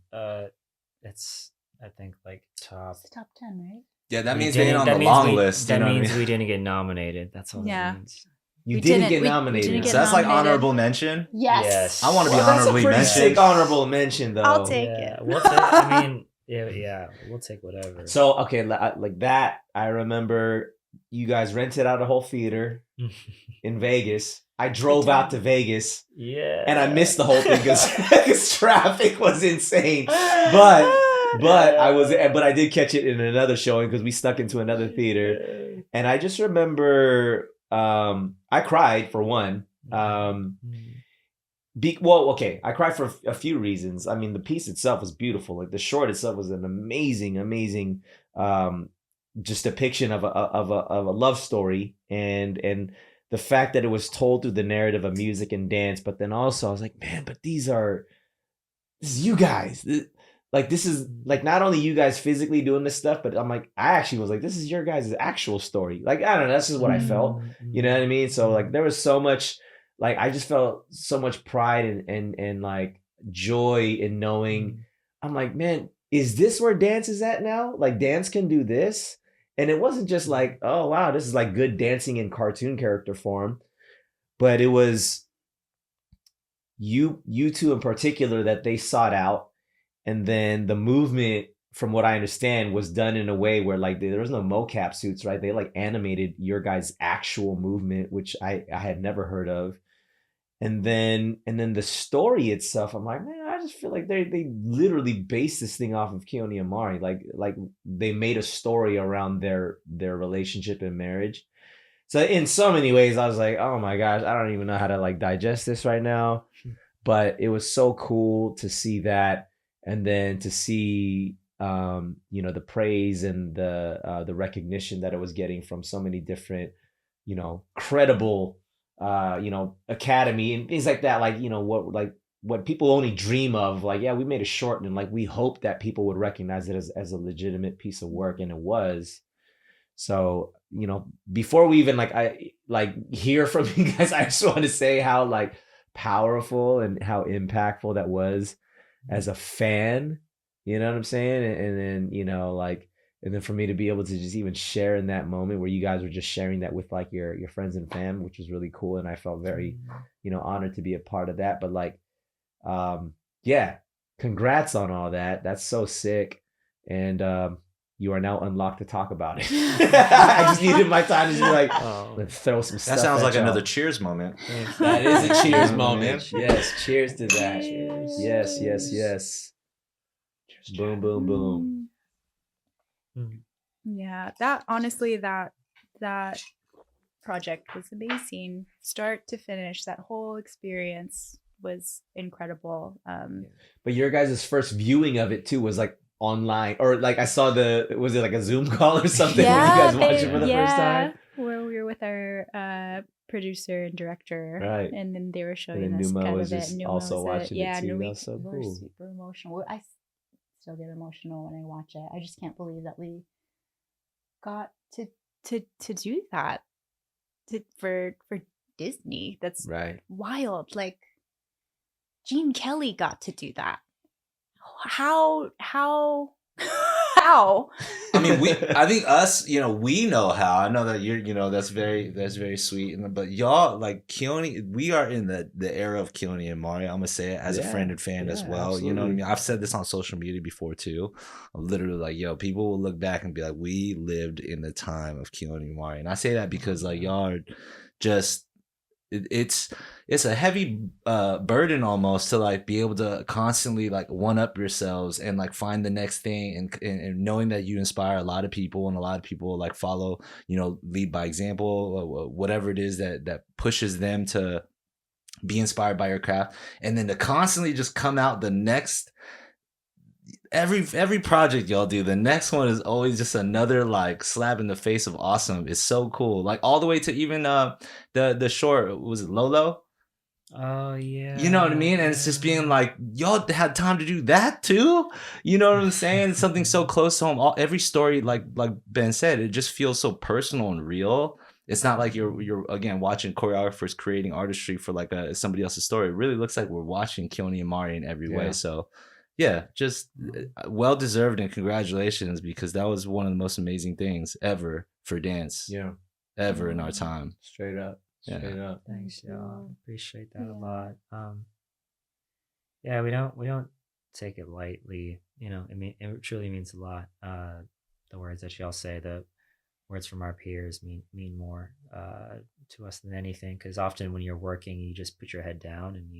It's I think like top 10, right? Yeah, that means they ain't on the long list. That means we didn't get nominated. That's all that means. You didn't get nominated. So that's like honorable mention? Yes. I want to be honorably mentioned. That's a pretty sick honorable mention, though. I'll take it. Well, I mean, Yeah, we'll take whatever. So, okay, like that, I remember you guys rented out a whole theater in Vegas. I drove out to Vegas. Yeah. And I missed the whole thing because traffic was insane. But I did catch it in another showing because we stuck into another theater. And I just remember I cried for one. I cried for a few reasons. I mean, the piece itself was beautiful. Like the short itself was an amazing just depiction of a love story, and the fact that it was told through the narrative of music and dance. But then also I was like, man, but this is you guys. This is like not only you guys physically doing this stuff, but I'm like, I actually was like, this is your guys' actual story. Like, I don't know, that's just what I felt. You know what I mean? So like there was so much, like I just felt so much pride and like joy in knowing, I'm like, man, is this where dance is at now? Like dance can do this. And it wasn't just like, oh wow, this is like good dancing in cartoon character form, but it was you two in particular that they sought out. And then the movement, from what I understand, was done in a way where like there was no mocap suits, right? They like animated your guys' actual movement, which I had never heard of. And then the story itself, I'm like, man, I just feel like they literally based this thing off of Keone and Mari. Like they made a story around their relationship and marriage. So in so many ways, I was like, oh my gosh, I don't even know how to like digest this right now. But it was so cool to see that, and then to see the praise and the recognition that it was getting from so many different, credible academy and things like that, like what people only dream of, like, yeah, we made a short and like we hope that people would recognize it as a legitimate piece of work, and it was. So before we even I hear from you guys, I just want to say how like powerful and how impactful that was as a fan, you know what I'm saying? And then and then for me to be able to just even share in that moment where you guys were just sharing that with like your friends and fam, which was really cool. And I felt very, honored to be a part of that. But like, yeah, congrats on all that. That's so sick. And you are now unlocked to talk about it. I just needed my time to just be like, let's throw some stuff. That sounds like another cheers moment. That is a cheers moment. Yes, cheers to that. Cheers. Yes. Cheers. Boom, boom, boom. Yeah, that honestly, that project was amazing, start to finish. That whole experience was incredible. But your guys' first viewing of it too was like online, or like I saw was it like a Zoom call or something when you guys watched it for the first time? Where we were with our producer and director, right? And then they were showing and us Numa kind was of just it. Numa also watching it too. We That's so were cool. super emotional. I still get emotional when I watch it. I just can't believe that we got to do that for Disney. That's right. Wild. Like Gene Kelly got to do that. How I mean, I think us, we know how. I know that you're, that's very sweet. But y'all, like Keone, we are in the era of Keone and Mari. I'm gonna say it as a friend and fan as well. Absolutely. You know what I mean? I've said this on social media before too. I'm literally like, people will look back and be like, we lived in the time of Keone and Mari, and I say that because like y'all are just. It's a heavy burden almost to like be able to constantly like one up yourselves and like find the next thing, and knowing that you inspire a lot of people, and a lot of people like follow, lead by example, whatever it is that pushes them to be inspired by your craft, and then to constantly just come out the next. Every project y'all do, the next one is always just another like slap in the face of awesome. It's so cool. Like all the way to even the short, was it Lolo? Oh yeah. You know what I mean? And it's just being like, y'all had time to do that too. You know what I'm saying? Something so close to home. Every story, like Ben said, it just feels so personal and real. It's not like you're again watching choreographers creating artistry for like somebody else's story. It really looks like we're watching Keone and Mari in every way. So yeah, just well deserved, and congratulations, because that was one of the most amazing things ever for dance. Yeah, ever in our time. Straight up. Up. Thanks, y'all. Appreciate that a lot. Yeah, we don't take it lightly. You know, it truly means a lot. The words that y'all say, the words from our peers mean more to us than anything. Because often when you're working, you just put your head down and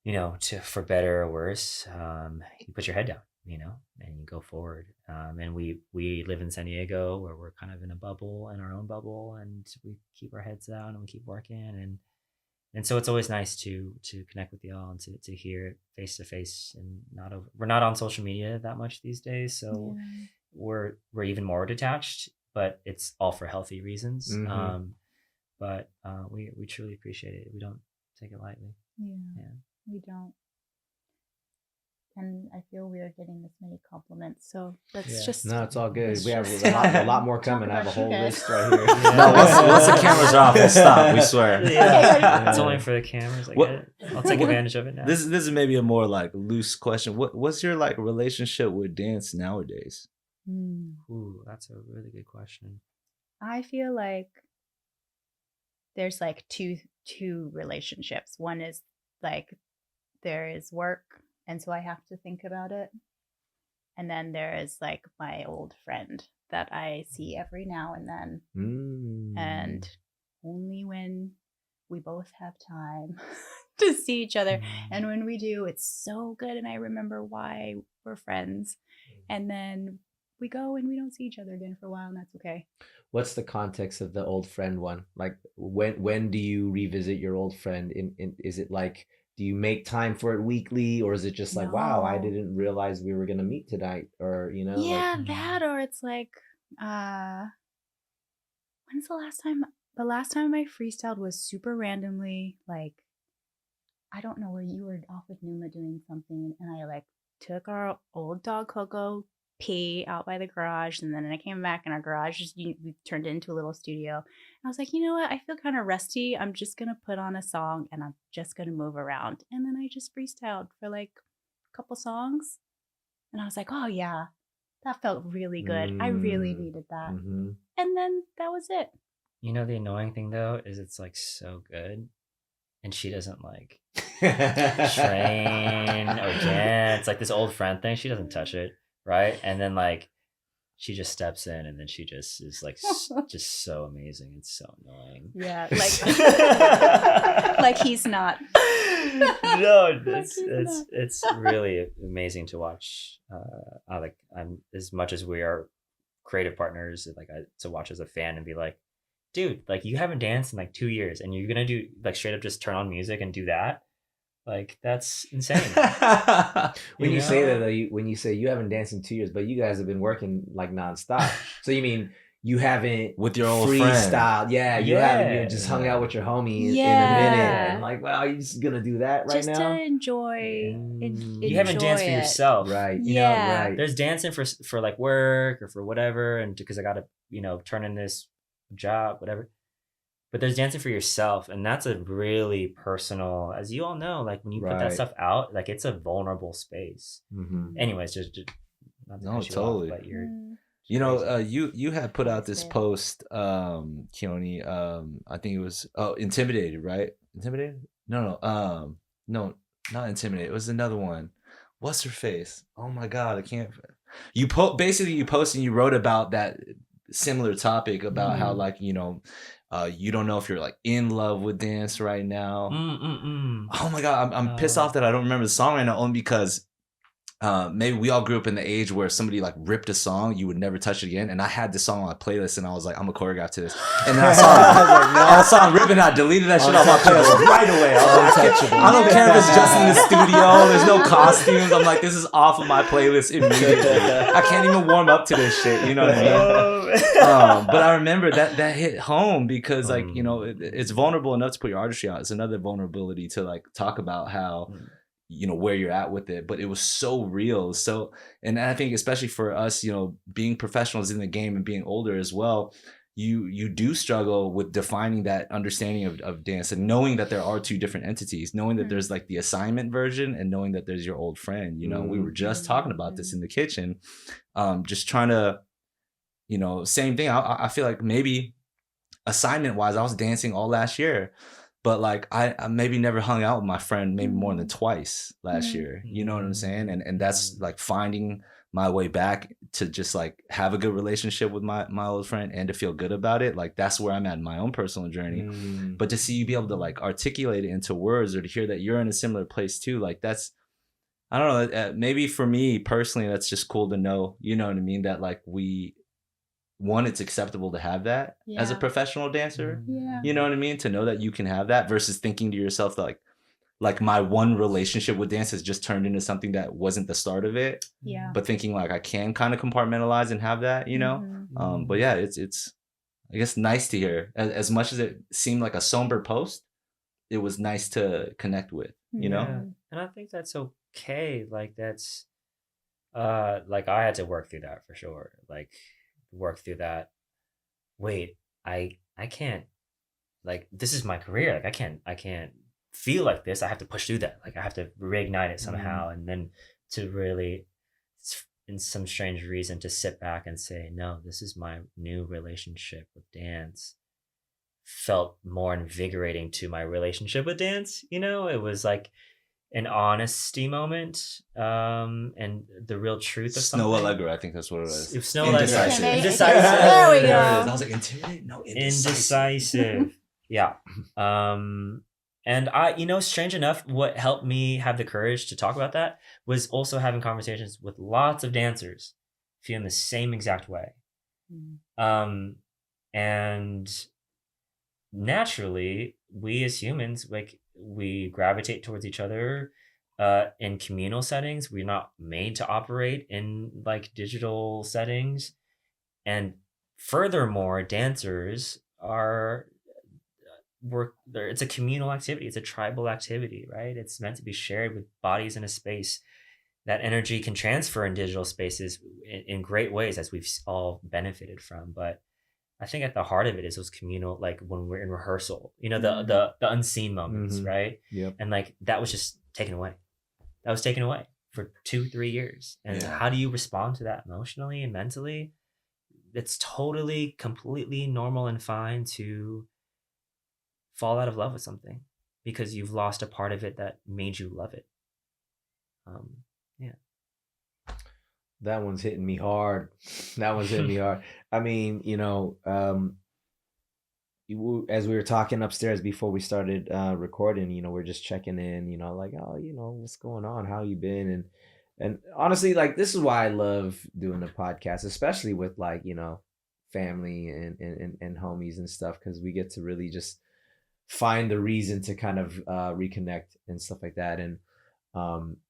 you know, for better or worse, you put your head down, you know, and you go forward. And we live in San Diego, where we're kind of in our own bubble, and we keep our heads down and we keep working. And so it's always nice to connect with y'all and to hear it face to face, and we're not on social media that much these days. So we're even more detached, but it's all for healthy reasons. But we truly appreciate it. We don't take it lightly. Yeah. We don't. And I feel we are getting this many compliments. So let's just. No, it's all good. We have a lot more coming. I have a whole list right here. No, once the cameras are off, we'll stop. We swear. It's only for the cameers. I'll take advantage of it now. This is maybe a more like loose question. What's your like relationship with dance nowadays? Ooh, that's a really good question. I feel like there's like two relationships. One is like there is work, and so I have to think about it. And then there is like my old friend that I see every now and then. And only when we both have time to see each other. And when we do, it's so good. And I remember why we're friends. And then we go and we don't see each other again for a while, and that's okay. What's the context of the old friend one? Like when do you revisit your old friend? Is it like, do you make time for it weekly, or is it just like, wow, I didn't realize we were gonna meet tonight, or you know? Yeah, like, that, or it's like, when's the last time? The last time I freestyled was super randomly. Like, I don't know, where you were off with Numa doing something, and I like took our old dog Coco pee out by the garage, and then I came back, and our garage we turned it into a little studio. And I was like, you know what, I feel kind of rusty. I'm just gonna put on a song and I'm just gonna move around. And then I just freestyled for like a couple songs, and I was like, oh yeah, that felt really good. I really needed that. And then that was it. You know, the annoying thing though is it's like so good, and she doesn't like train or dance. Like this old friend thing, she doesn't touch it. Right. And then like she just steps in, and then she just is like just so amazing. It's so annoying. Yeah, like like he's not. No, it's really amazing to watch. I'm as much as we are creative partners, like to watch as a fan and be like, dude, like you haven't danced in like 2 years, and you're gonna do like straight up just turn on music and do that. Like that's insane. When you say that, though, when you say you haven't danced in 2 years, but you guys have been working like nonstop. So you mean you haven't with your old freestyle? Yeah, you haven't just hung out with your homie in a minute, and like, well, you're just gonna do that right just now? Just to enjoy. You haven't danced for yourself, right? You know, right. There's dancing for like work or for whatever, and because I gotta turn in this job, whatever. But there's dancing for yourself, and that's a really personal, as you all know, like when you put that stuff out, like it's a vulnerable space. Anyways, just not to cut you totally. Off, but you're, you had put out this post, Keone, I think it was Intimidated, right? Intimidated? No, not Intimidated. It was another one. What's her face? Oh my god, I can't. You basically you posted and you wrote about that similar topic about how like you don't know if you're like in love with dance right now. Oh my god, I'm pissed off that I don't remember the song right now, only because maybe we all grew up in the age where somebody like ripped a song, you would never touch it again. And I had this song on my playlist, and I was like, I'm gonna choreograph to this. And then I saw it ripping. I deleted that shit off my playlist right away. I don't care if it's just in the studio. There's no costumes. I'm like, this is off of my playlist immediately. I can't even warm up to this shit. You know what I mean? But I remember that hit home because like it's vulnerable enough to put your artistry out. It's another vulnerability to like talk about how. Where you're at with it, but it was so real. So, and I think especially for us, being professionals in the game and being older as well, you do struggle with defining that understanding of dance and knowing that there are two different entities, knowing that there's like the assignment version and knowing that there's your old friend. We were just talking about this in the kitchen, just trying to, same thing. I feel like maybe assignment wise, I was dancing all last year. but like I maybe never hung out with my friend maybe more than twice last year. You know what I'm saying? And that's like finding my way back to just like have a good relationship with my old friend and to feel good about it. Like that's where I'm at in my own personal journey. But to see you be able to like articulate it into words, or to hear that you're in a similar place too, like that's, I don't know, maybe for me personally, that's just cool to know, you know what I mean? That like it's acceptable to have that as a professional dancer. Yeah. You know what I mean? To know that you can have that versus thinking to yourself that like my one relationship with dance has just turned into something that wasn't the start of it. Yeah. But thinking like I can kind of compartmentalize and have that, you know? But yeah, it's I guess nice to hear. As much as it seemed like a somber post, it was nice to connect with, you know? And I think that's okay. Like that's like I had to work through that for sure. Like work through that. Wait, I can't, like this is my career. Like I can't feel like this. I have to push through that. Like I have to reignite it somehow. And then to really, in some strange reason, to sit back and say, no, this is my new relationship with dance, felt more invigorating to my relationship with dance. You know, it was like an honesty moment, and the real truth of Snow something. Allegra, I think that's what it was. Snow Allegra. Indecisive. There we go. I was like, intimidated? No, Indecisive. Yeah. And I, you know, strange enough, what helped me have the courage to talk about that was also having conversations with lots of dancers feeling the same exact way. And naturally, we as humans, like we gravitate towards each other in communal settings. We're not made to operate in like digital settings. And furthermore, dancers it's a communal activity. It's a tribal activity, right? It's meant to be shared with bodies in a space. That energy can transfer in digital spaces in great ways, as we've all benefited from. But I think at the heart of it is those communal, like when we're in rehearsal, you know, the unseen moments, right? Yep. And like that was just taken away. That was taken away for 2-3 years. And how do you respond to that emotionally and mentally? It's totally, completely normal and fine to fall out of love with something because you've lost a part of it that made you love it. That one's hitting me hard. I mean, you know, as we were talking upstairs before we started recording, you know, we're just checking in, you know, like, oh, you know, what's going on? How you been? And honestly, like, this is why I love doing the podcast, especially with like, you know, family and homies and stuff, because we get to really just find the reason to kind of reconnect and stuff like that. And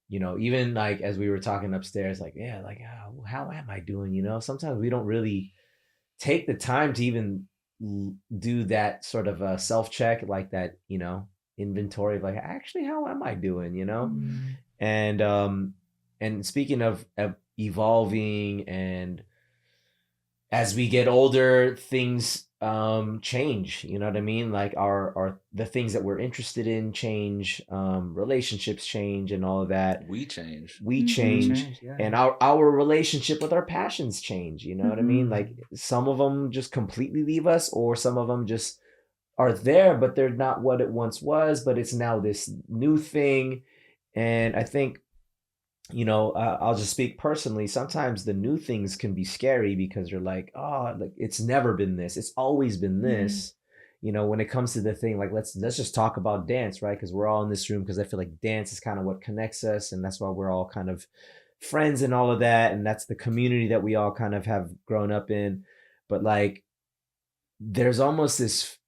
you know, even like as we were talking upstairs, like, yeah, like how am I doing? You know, sometimes we don't really take the time to even do that sort of a self-check, like that, you know, inventory of like, actually, how am I doing? You know, and speaking of evolving, and as we get older, things change, you know what I mean? Like the things that we're interested in change, relationships change, and all of that. We change, yeah. And our relationship with our passions change, you know what I mean? Like some of them just completely leave us, or some of them just are there, but they're not what it once was, but it's now this new thing. And I think, you know, I'll just speak personally. Sometimes the new things can be scary because you're like, oh, like it's never been this. It's always been this. You know, when it comes to the thing, like let's just talk about dance, right? Because we're all in this room because I feel like dance is kind of what connects us, and that's why we're all kind of friends and all of that, and that's the community that we all kind of have grown up in. But like, there's almost this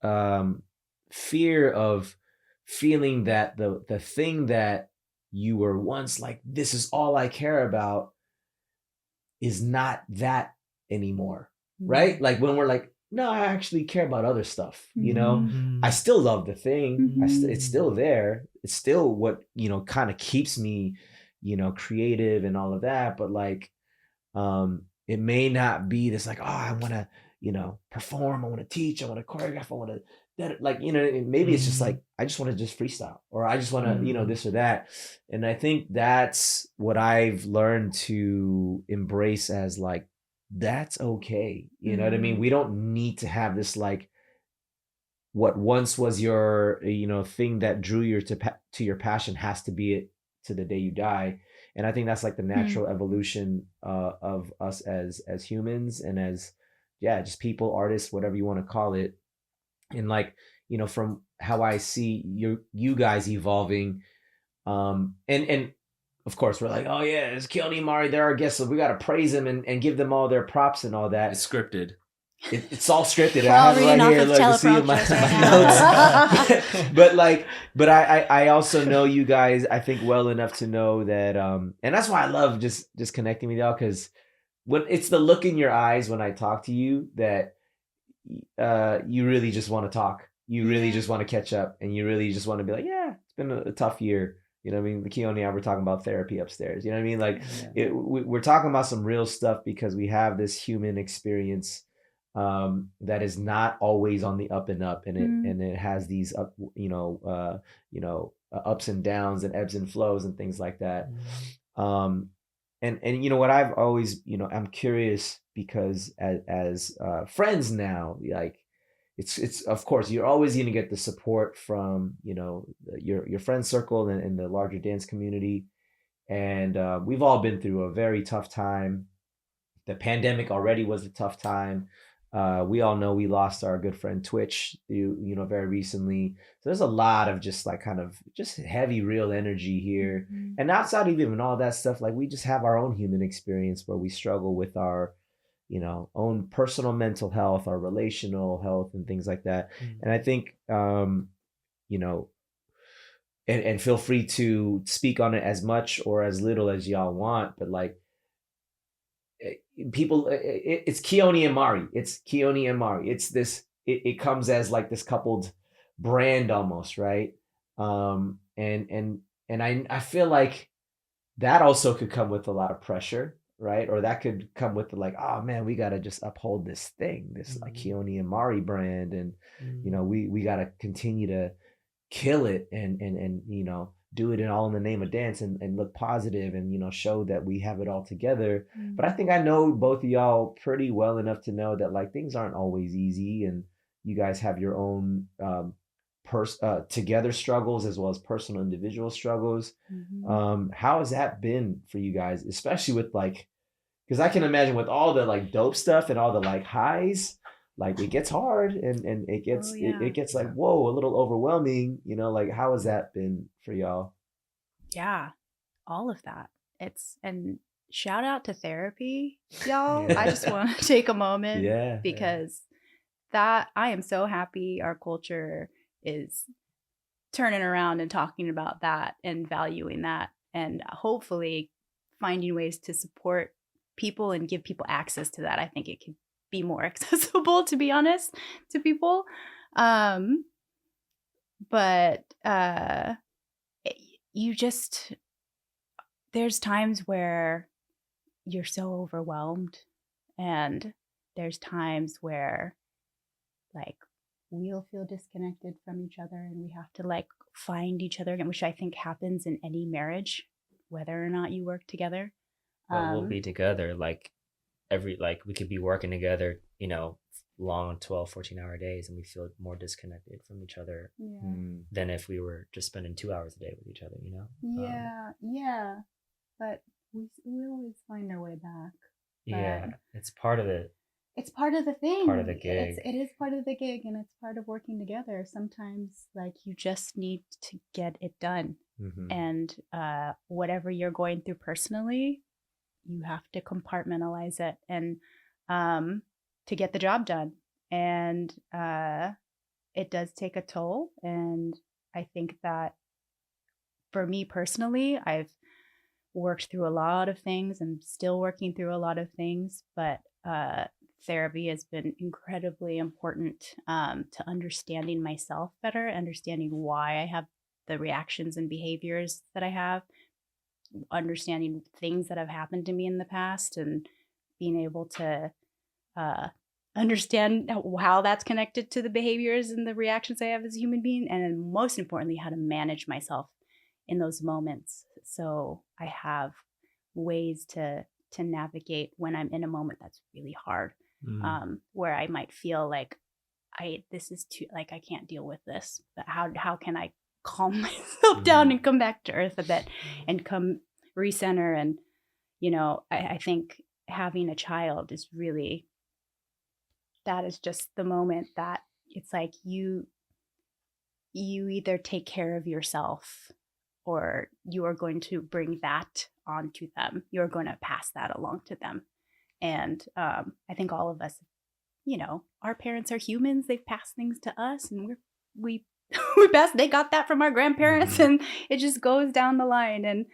fear of feeling that the thing that you were once like, this is all I care about, is not that anymore, right? Like when we're like, no, I actually care about other stuff, you know? I still love the thing. It's still there. It's still what, you know, kind of keeps me, you know, creative and all of that. But like, it may not be this like, oh, I want to, you know, perform, I want to teach, I want to choreograph, I want to, like, you know, maybe it's just like, I just want to just freestyle, or I just want to, you know, this or that. And I think that's what I've learned to embrace as like, that's okay. You know what I mean? We don't need to have this like what once was your, thing that drew you to your passion has to be it to the day you die. And I think that's like the natural evolution of us as humans and as, just people, artists, whatever you want to call it. And like, from how I see you guys evolving, and of course we're like, oh yeah, it's Keone and Mari, they're our guests, so we got to praise them and give them all their props and all that. It's scripted. It's all scripted. I have it right here. Look, see my notes. but I also know you guys, I think, well enough to know that, and that's why I love just connecting with y'all, because when it's the look in your eyes when I talk to you that you really just want to talk. You really just want to catch up, and you really just want to be like, yeah, it's been a tough year. You know what I mean? The Keone and I were talking about therapy upstairs. You know what I mean? Like we're talking about some real stuff because we have this human experience that is not always on the up and up, and it has these ups and downs and ebbs and flows and things like that. And what I've always, I'm curious because as friends now, like it's of course you're always going to get the support from your friend circle and the larger dance community, and we've all been through a very tough time. The pandemic already was a tough time. We all know we lost our good friend Twitch, very recently. So there's a lot of just like kind of just heavy, real energy here. And outside of even all that stuff, like we just have our own human experience where we struggle with our, own personal mental health, our relational health and things like that. And I think, and feel free to speak on it as much or as little as y'all want, but like, people, it's Keone and Mari. It's Keone and Mari. It's this. It comes as like this coupled brand almost, right? And I feel like that also could come with a lot of pressure, right? Or that could come with the like, oh man, we gotta just uphold this thing, this like Keone and Mari brand, and we gotta continue to kill it and do it all in the name of dance and look positive and show that we have it all together. But I think I know both of y'all pretty well enough to know that like things aren't always easy, and you guys have your own together struggles as well as personal individual struggles. How has that been for you guys, especially with like, because I can imagine with all the like dope stuff and all the like highs, like it gets hard and it gets it gets like, whoa, a little overwhelming, like how has that been for y'all? Yeah, all of that. And shout out to therapy, y'all. I just want to take a moment because that I am so happy our culture is turning around and talking about that and valuing that, and hopefully finding ways to support people and give people access to that. I think it could be more accessible, to be honest, to people. But there's times where you're so overwhelmed, and there's times where like we'll feel disconnected from each other, and we have to like find each other again, which I think happens in any marriage, whether or not you work together. We'll be together like we could be working together, long 12-14 hour days, and we feel more disconnected from each other than if we were just spending 2 hours a day with each other, but we always find our way back. It's part of it. It's part of the thing. Part of the gig. It is part of the gig, and it's part of working together. Sometimes like you just need to get it done. And whatever you're going through personally, you have to compartmentalize it and to get the job done. And it does take a toll. And I think that for me personally, I've worked through a lot of things and still working through a lot of things, but therapy has been incredibly important to understanding myself better, understanding why I have the reactions and behaviors that I have, understanding things that have happened to me in the past, and being able to understand how that's connected to the behaviors and the reactions I have as a human being, and then most importantly, how to manage myself in those moments. So I have ways to navigate when I'm in a moment that's really hard, where I might feel like this is too, like, I can't deal with this, but how can I calm myself down and come back to earth a bit and come recenter? And, you know, I think having a child is really, that is just the moment that it's like you either take care of yourself or you are going to bring that onto them. You're going to pass that along to them. And I think all of us, you know, our parents are humans. They've passed things to us, and we they got that from our grandparents, and it just goes down the line. And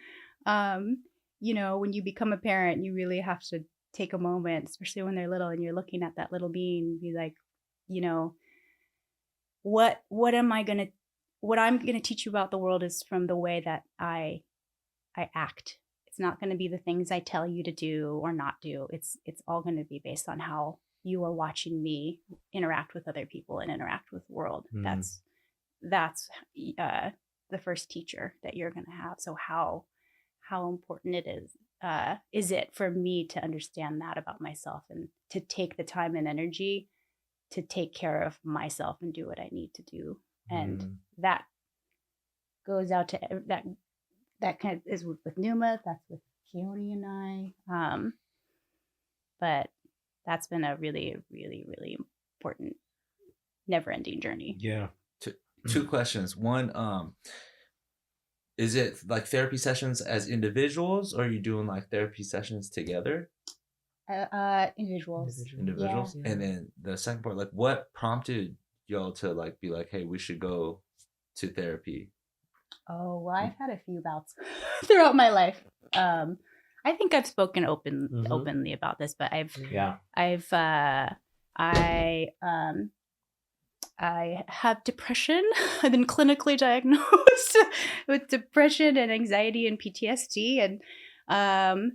you know, when you become a parent, you really have to take a moment, especially when they're little and you're looking at that little being, be like, you know, what I'm gonna teach you about the world is from the way that I act. It's not going to be the things I tell you to do or not do. It's all going to be based on how you are watching me interact with other people and interact with the world. That's the first teacher that you're going to have. So how important it is it for me to understand that about myself and to take the time and energy to take care of myself and do what I need to do. And that goes out to that kind of is with Numa, that's with Keone and I. But that's been a really, really, really important, never-ending journey. Yeah. Two questions. One, is it like therapy sessions as individuals, or are you doing like therapy sessions together? Individuals. Yeah. And then the second part, like, what prompted y'all to like be like, hey, we should go to therapy? Oh, well, I've had a few bouts throughout my life. I think I've spoken openly about this, but I have depression. I've been clinically diagnosed with depression and anxiety and PTSD. And,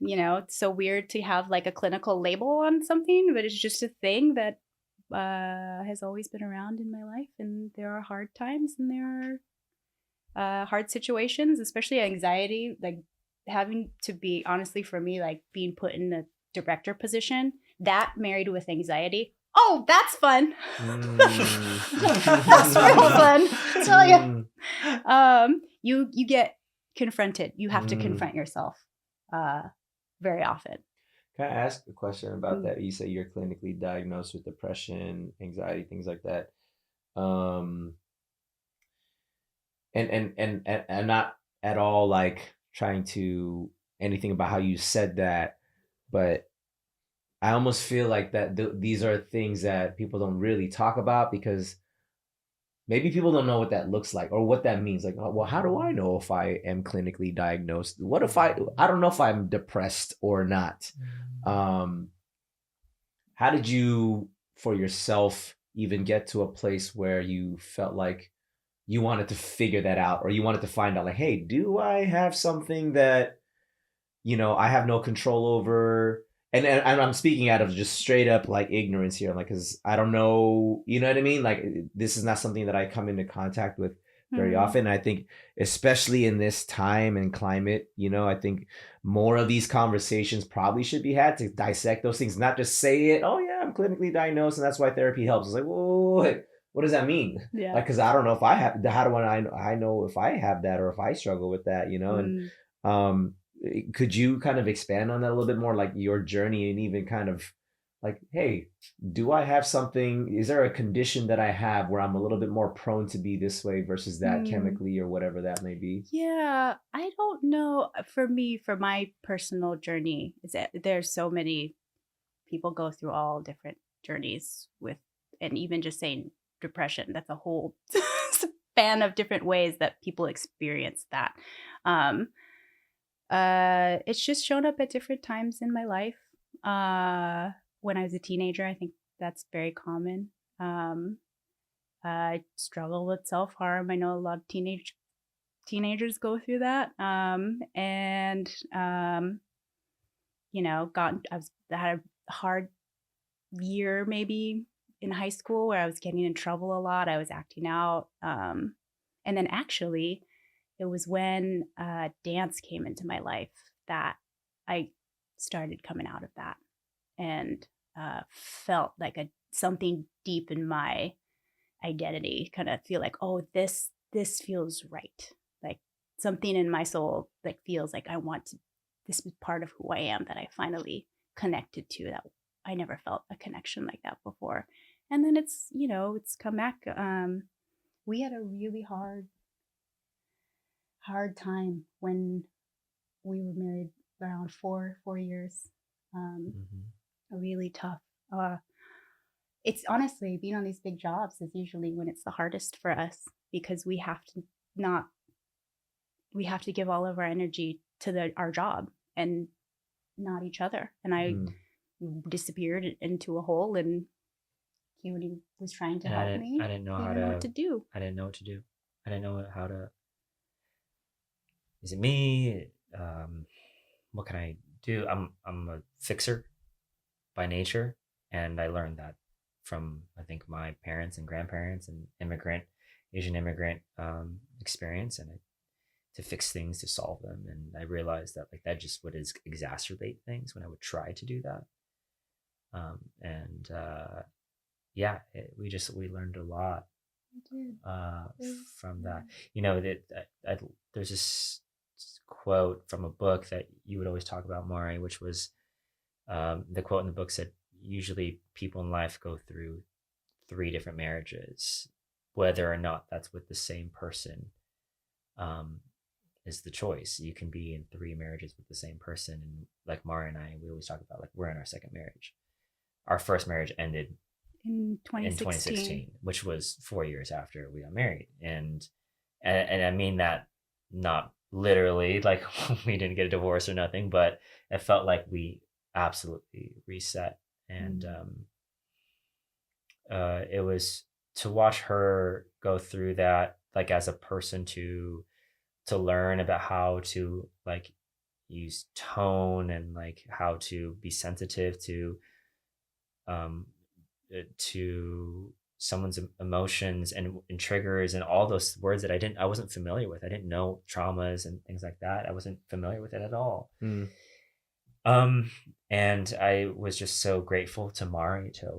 you know, it's so weird to have like a clinical label on something, but it's just a thing that has always been around in my life. And there are hard times and there are hard situations, especially anxiety, like having to be, honestly, for me, like being put in a director position, that married with anxiety. Oh, that's fun. That's real fun, I tell you. You get confronted. You have to confront yourself very often. Can I ask a question about that? You say you're clinically diagnosed with depression, anxiety, things like that. And I'm not at all like trying to anything about how you said that, but I almost feel like that these are things that people don't really talk about because maybe people don't know what that looks like or what that means. Like, well, how do I know if I am clinically diagnosed? What if I don't know if I'm depressed or not? How did you, for yourself, even get to a place where you felt like you wanted to figure that out, or you wanted to find out like, hey, do I have something that, you know, I have no control over? And I'm speaking out of just straight up like ignorance here, like, because I don't know, you know what I mean? Like, this is not something that I come into contact with very often. I think, especially in this time and climate, you know, I think more of these conversations probably should be had to dissect those things, not just say it, oh yeah, I'm clinically diagnosed and that's why therapy helps. It's like, whoa, what does that mean? Yeah. Like, because I don't know if I have, how do I know if I have that or if I struggle with that, you know? And could you kind of expand on that a little bit more, like your journey and even kind of like, hey, do I have something, is there a condition that I have where I'm a little bit more prone to be this way versus that chemically or whatever that may be? Yeah, I don't know. For me, for my personal journey, is that there's so many people go through all different journeys with, and even just saying depression, that's a whole span of different ways that people experience that. It's just shown up at different times in my life. When I was a teenager, I think that's very common. I struggle with self-harm. I know a lot of teenagers go through that. You know, I had a hard year maybe in high school where I was getting in trouble a lot. I was acting out. And then actually, it was when dance came into my life that I started coming out of that and felt like a something deep in my identity kind of feel like, oh, this feels right. Like something in my soul like feels like I want to, this is part of who I am that I finally connected to, that I never felt a connection like that before. And then it's, you know, it's come back. We had a really hard time when we were married around 4 years. A really tough. It's honestly, being on these big jobs is usually when it's the hardest for us, because we have to give all of our energy to our job and not each other. And I disappeared into a hole, and Keone was trying to help me. I didn't know what to do. I didn't know what to do. I didn't know how to. Is it me? What can I do? I'm a fixer by nature, and I learned that from, I think, my parents and grandparents and Asian immigrant experience, and to fix things, to solve them. And I realized that like that just would exacerbate things when I would try to do that. We learned a lot from that. You know, that there's this quote from a book that you would always talk about, Mari, which was the quote in the book said, usually people in life go through 3 different marriages. Whether or not that's with the same person is the choice. You can be in 3 marriages with the same person. And like Mari and I, we always talk about, like, we're in our 2nd marriage. Our first marriage ended in 2016, which was 4 years after we got married. And I mean that not literally, like we didn't get a divorce or nothing, but it felt like we absolutely reset. And it was to watch her go through that, like as a person, to learn about how to like use tone and like how to be sensitive to someone's emotions and triggers and all those words that I wasn't familiar with. I didn't know traumas and things like that. I wasn't familiar with it at all. And I was just so grateful to Mari to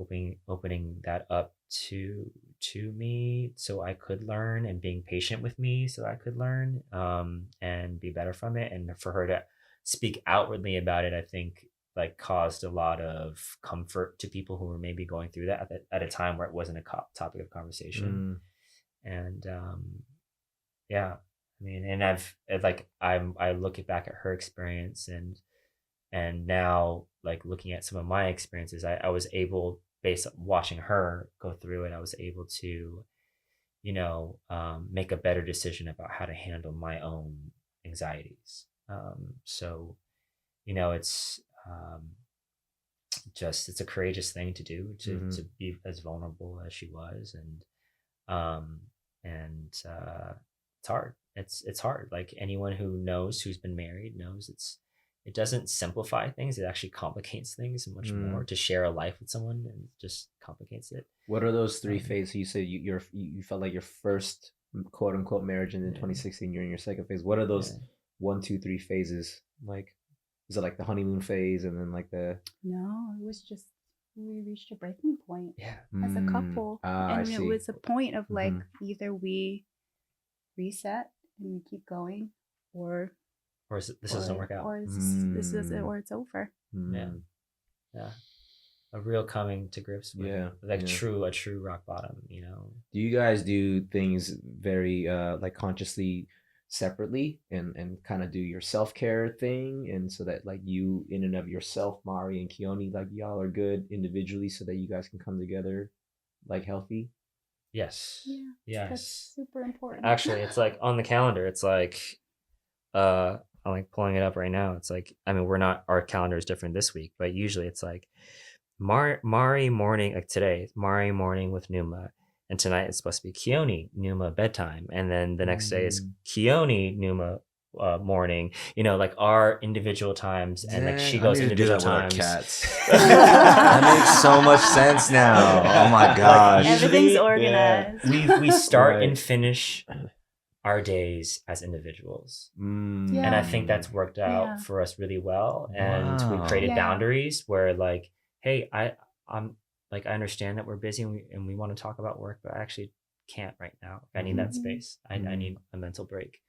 opening that up to me, so I could learn, and being patient with me so I could learn and be better from it. And for her to speak outwardly about it, I think like caused a lot of comfort to people who were maybe going through that at a time where it wasn't a topic of conversation. And yeah, I mean, and I look back at her experience and now like looking at some of my experiences, I was able, based on watching her go through it, I was able to, you know, make a better decision about how to handle my own anxieties. So, you know, it's it's a courageous thing to do, to be as vulnerable as she was. And it's hard. It's hard. Like anyone who knows, who's been married, knows it doesn't simplify things. It actually complicates things much more. To share a life with someone, and just complicates it. What are those 3 phases? You said you felt like your first quote unquote marriage, and in 2016 you're in your 2nd phase. What are those 1, 2, 3 phases like? Is it like the honeymoon phase, and then like the? No, it was just we reached a breaking point. Yeah, as a couple, and it was a point of like either we reset and we keep going, or this doesn't work out, or this is it, or it's over. Yeah, a real coming to grips with a true rock bottom. You know. Do you guys do things very like consciously separately and kind of do your self-care thing, and so that like you in and of yourself, Mari and Keone, like y'all are good individually so that you guys can come together like healthy? Yes. That's super important. Actually, it's like on the calendar, it's like I'm like pulling it up right now. It's like, I mean, our calendar is different this week, but usually it's like Mari morning, like today, Mari morning with Numa. And tonight it's supposed to be Keone, Numa bedtime. And then the next day is Keone, Numa morning. You know, like our individual times. And like she goes individual times. That makes so much sense now. Oh my gosh. Everything's organized. Yeah. We start and finish our days as individuals. And I think that's worked out for us really well. And we created boundaries where like, hey, I'm like I understand that we're busy and we want to talk about work, but I actually can't right now. I need that space. I need a mental break.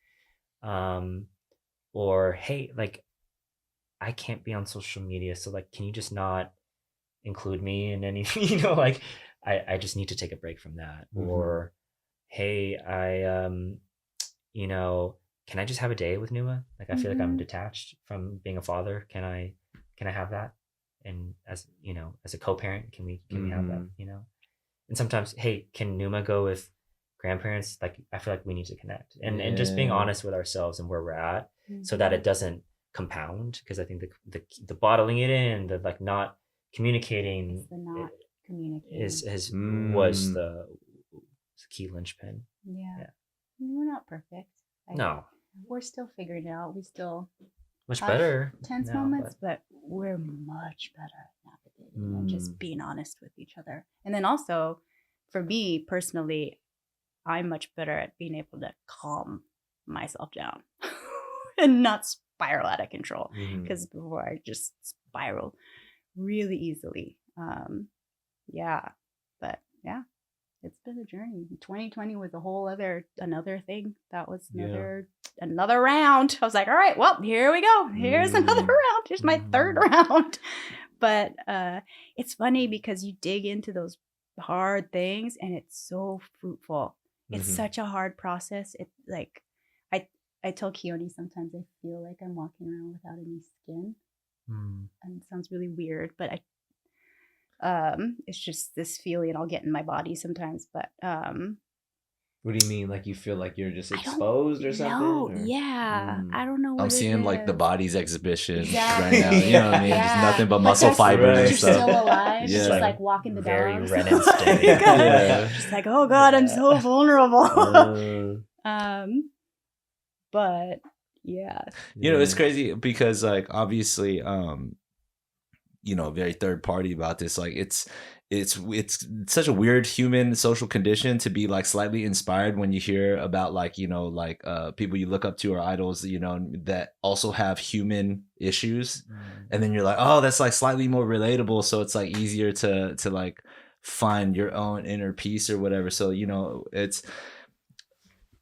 Or hey, like I can't be on social media, so like can you just not include me in anything? You know, like I just need to take a break from that. Or hey, I you know, can I just have a day with Numa? Like I feel like I'm detached from being a father. Can I have that? And as you know, as a co-parent, can we have that? You know, and sometimes, hey, can Numa go with grandparents? Like I feel like we need to connect, and just being honest with ourselves and where we're at, so that it doesn't compound. Because I think the bottling it in, the like not communicating, was the key linchpin. Yeah. We're not perfect. No, we're still figuring it out. We still much better tense moments, but we're much better at navigating and just being honest with each other. And then also, for me personally, I'm much better at being able to calm myself down and not spiral out of control. Because before I just spiral really easily. But yeah. It's been a journey. 2020 was another thing. That was another round. I was like, all right, well, here we go. Here's another round. Here's my third round. But it's funny because you dig into those hard things and it's so fruitful. It's such a hard process. It's like I tell Keone sometimes I feel like I'm walking around without any skin. And it sounds really weird, but it's just this feeling I'll get in my body sometimes. But what do you mean? Like you feel like you're just exposed or something? No, yeah. I don't know what I'm seeing like the body's exhibition right now. Exactly. You know what I mean? Just nothing but muscle fibers and You're stuff. still alive. Yeah. Just like walking the very dogs. Ren instinct. Just like, oh God, I'm so vulnerable. But yeah. You know, it's crazy because like obviously you know, very third party about this. Like it's such a weird human social condition to be like slightly inspired when you hear about like, you know, like people you look up to or idols, you know, that also have human issues. And then you're like, oh, that's like slightly more relatable. So it's like easier to like find your own inner peace or whatever. So, you know,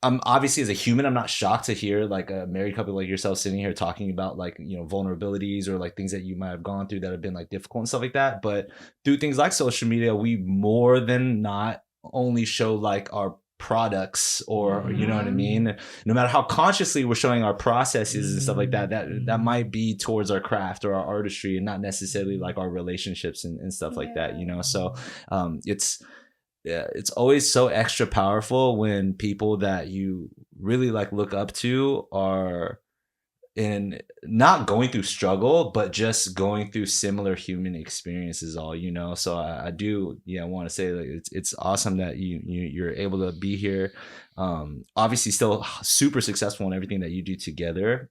I'm obviously as a human, I'm not shocked to hear like a married couple like yourself sitting here talking about like, you know, vulnerabilities or like things that you might have gone through that have been like difficult and stuff like that. But through things like social media, we more than not only show like our products or, you know what I mean? No matter how consciously we're showing our processes and stuff like that, that might be towards our craft or our artistry and not necessarily like our relationships and stuff like that, you know? So it's always so extra powerful when people that you really like look up to are in not going through struggle, but just going through similar human experiences all, you know? So I do, want to say that it's awesome that you're able to be here. Obviously still super successful in everything that you do together.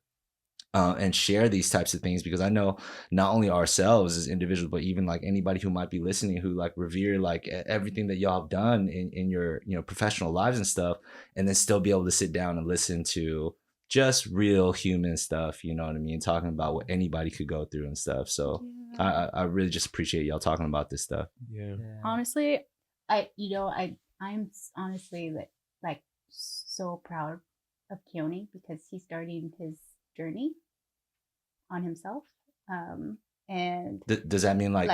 And share these types of things, because I know not only ourselves as individuals, but even like anybody who might be listening who like revere like everything that y'all have done in your professional lives and stuff, and then still be able to sit down and listen to just real human stuff, you know what I mean, talking about what anybody could go through and stuff. So I really just appreciate y'all talking about this stuff. Honestly, I'm honestly like so proud of Keone because he's starting his journey on himself, and does that mean like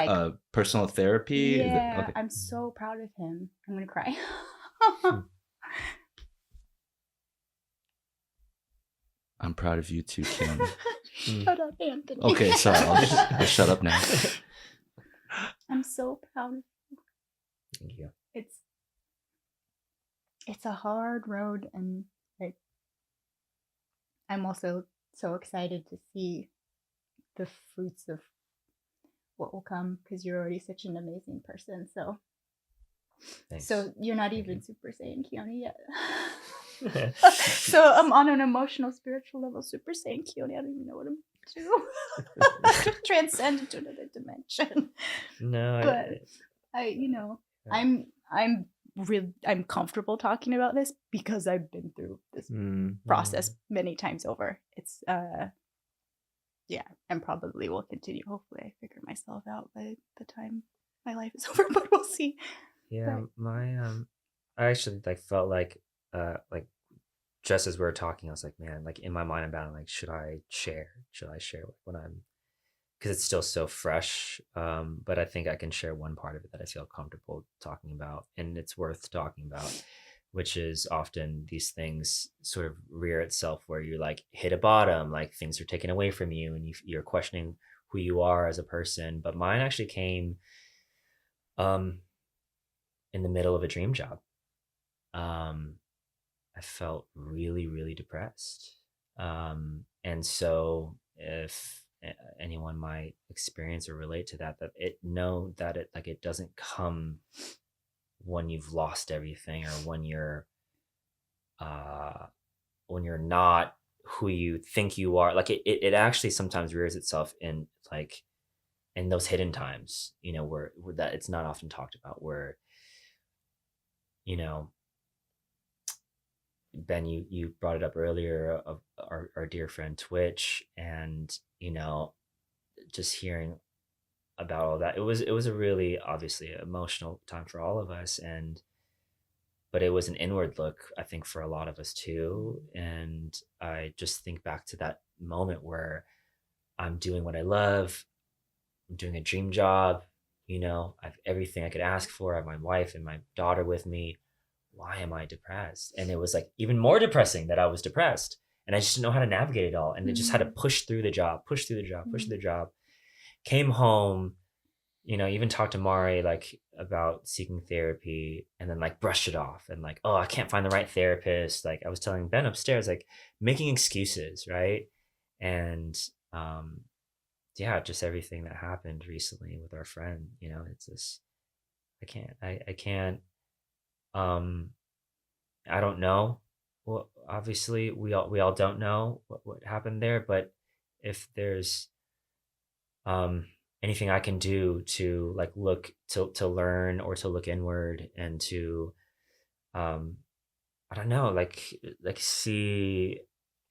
personal therapy? Yeah, okay. I'm so proud of him. I'm gonna cry. I'm proud of you too, Keone. Shut up, Anthony. Okay, sorry, I'll shut up now. I'm so proud of you. Thank you. It's a hard road, and I'm also so excited to see the fruits of what will come, because you're already such an amazing person. So thanks. So you're not even Super Saiyan Keone yet. So I'm on an emotional, spiritual level Super Saiyan Keone. I don't even know what I'm doing. Transcend into another dimension. No, but I'm comfortable talking about this because I've been through this process many times over. It's and probably will continue. Hopefully I figure myself out by the time my life is over, but we'll see. Yeah, my I actually like felt like just as we were talking, I was like, man, like in my mind about like, should I share when I'm, because it's still so fresh. But I think I can share one part of it that I feel comfortable talking about, and it's worth talking about, which is often these things sort of rear itself where you like hit a bottom, like things are taken away from you, and you're questioning who you are as a person. But mine actually came in the middle of a dream job. I felt really, really depressed. And so if anyone might experience or relate to that it doesn't come when you've lost everything, or when you're not who you think you are. Like it actually sometimes rears itself in like in those hidden times, where that it's not often talked about, where, Ben, you brought it up earlier of our dear friend Twitch, and just hearing about all that, it was a really obviously emotional time for all of us, but it was an inward look, I think, for a lot of us too. And I just think back to that moment where I'm doing what I love, I'm doing a dream job, I have everything I could ask for, I have my wife and my daughter with me. Why am I depressed? And it was like even more depressing that I was depressed, and I just didn't know how to navigate it all. And I just had to push through the job. Came home, even talked to Mari like about seeking therapy, and then like brushed it off, and like, oh, I can't find the right therapist. Like I was telling Ben upstairs, like making excuses, right? And just everything that happened recently with our friend, it's just I can't I don't know. Well, obviously we all don't know what happened there, but if there's anything I can do to like look to learn, or to look inward, and to I don't know, like see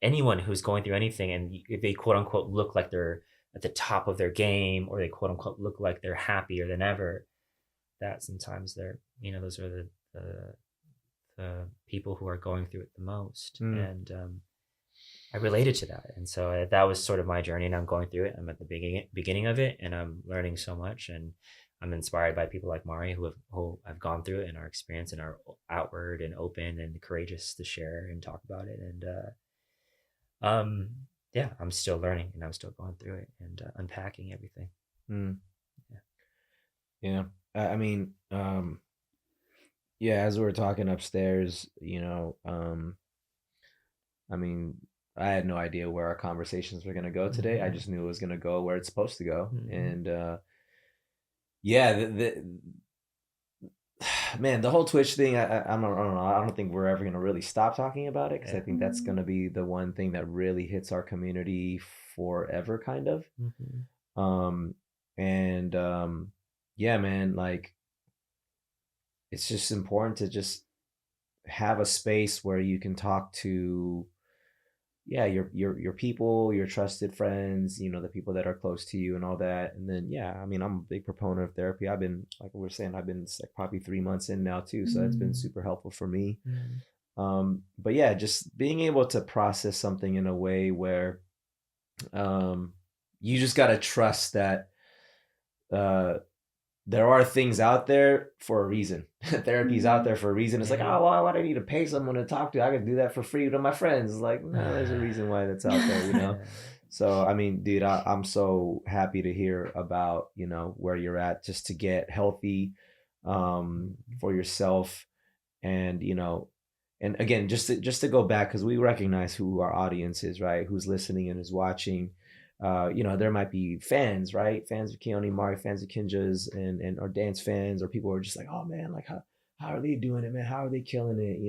anyone who's going through anything, and if they quote unquote look like they're at the top of their game, or they quote unquote look like they're happier than ever, that sometimes they're, those are the people who are going through it the most. And I related to that, and so that was sort of my journey, and I'm going through it. I'm at the beginning of it, and I'm learning so much, and I'm inspired by people like Mari who have gone through it and are experienced and are outward and open and courageous to share and talk about it. And I'm still learning, and I'm still going through it and unpacking everything. I mean, as we were talking upstairs, I mean, I had no idea where our conversations were going to go today. I just knew it was going to go where it's supposed to go. And man, the whole Twitch thing, I don't know. I don't think we're ever going to really stop talking about it, because I think that's going to be the one thing that really hits our community forever, kind of. Man, like, it's just important to just have a space where you can talk to your people, your trusted friends, the people that are close to you and all that. And then I mean, I'm a big proponent of therapy. I've been, like we were saying, like probably 3 months in now too, so it's been super helpful for me. But just being able to process something in a way where you just got to trust that there are things out there for a reason. Therapy's out there for a reason. It's like, oh, why do I need to pay someone to talk to? I could do that for free to my friends. It's like, no, there's a reason why that's out there, So, I mean, dude, I'm so happy to hear about, where you're at, just to get healthy for yourself. And, and again, just to go back, because we recognize who our audience is, right? Who's listening and is watching. There might be fans, right? Fans of Keone and Mari, fans of Kinjaz, and or dance fans, or people who are just like, oh man, like how are they doing it, man? How are they killing it?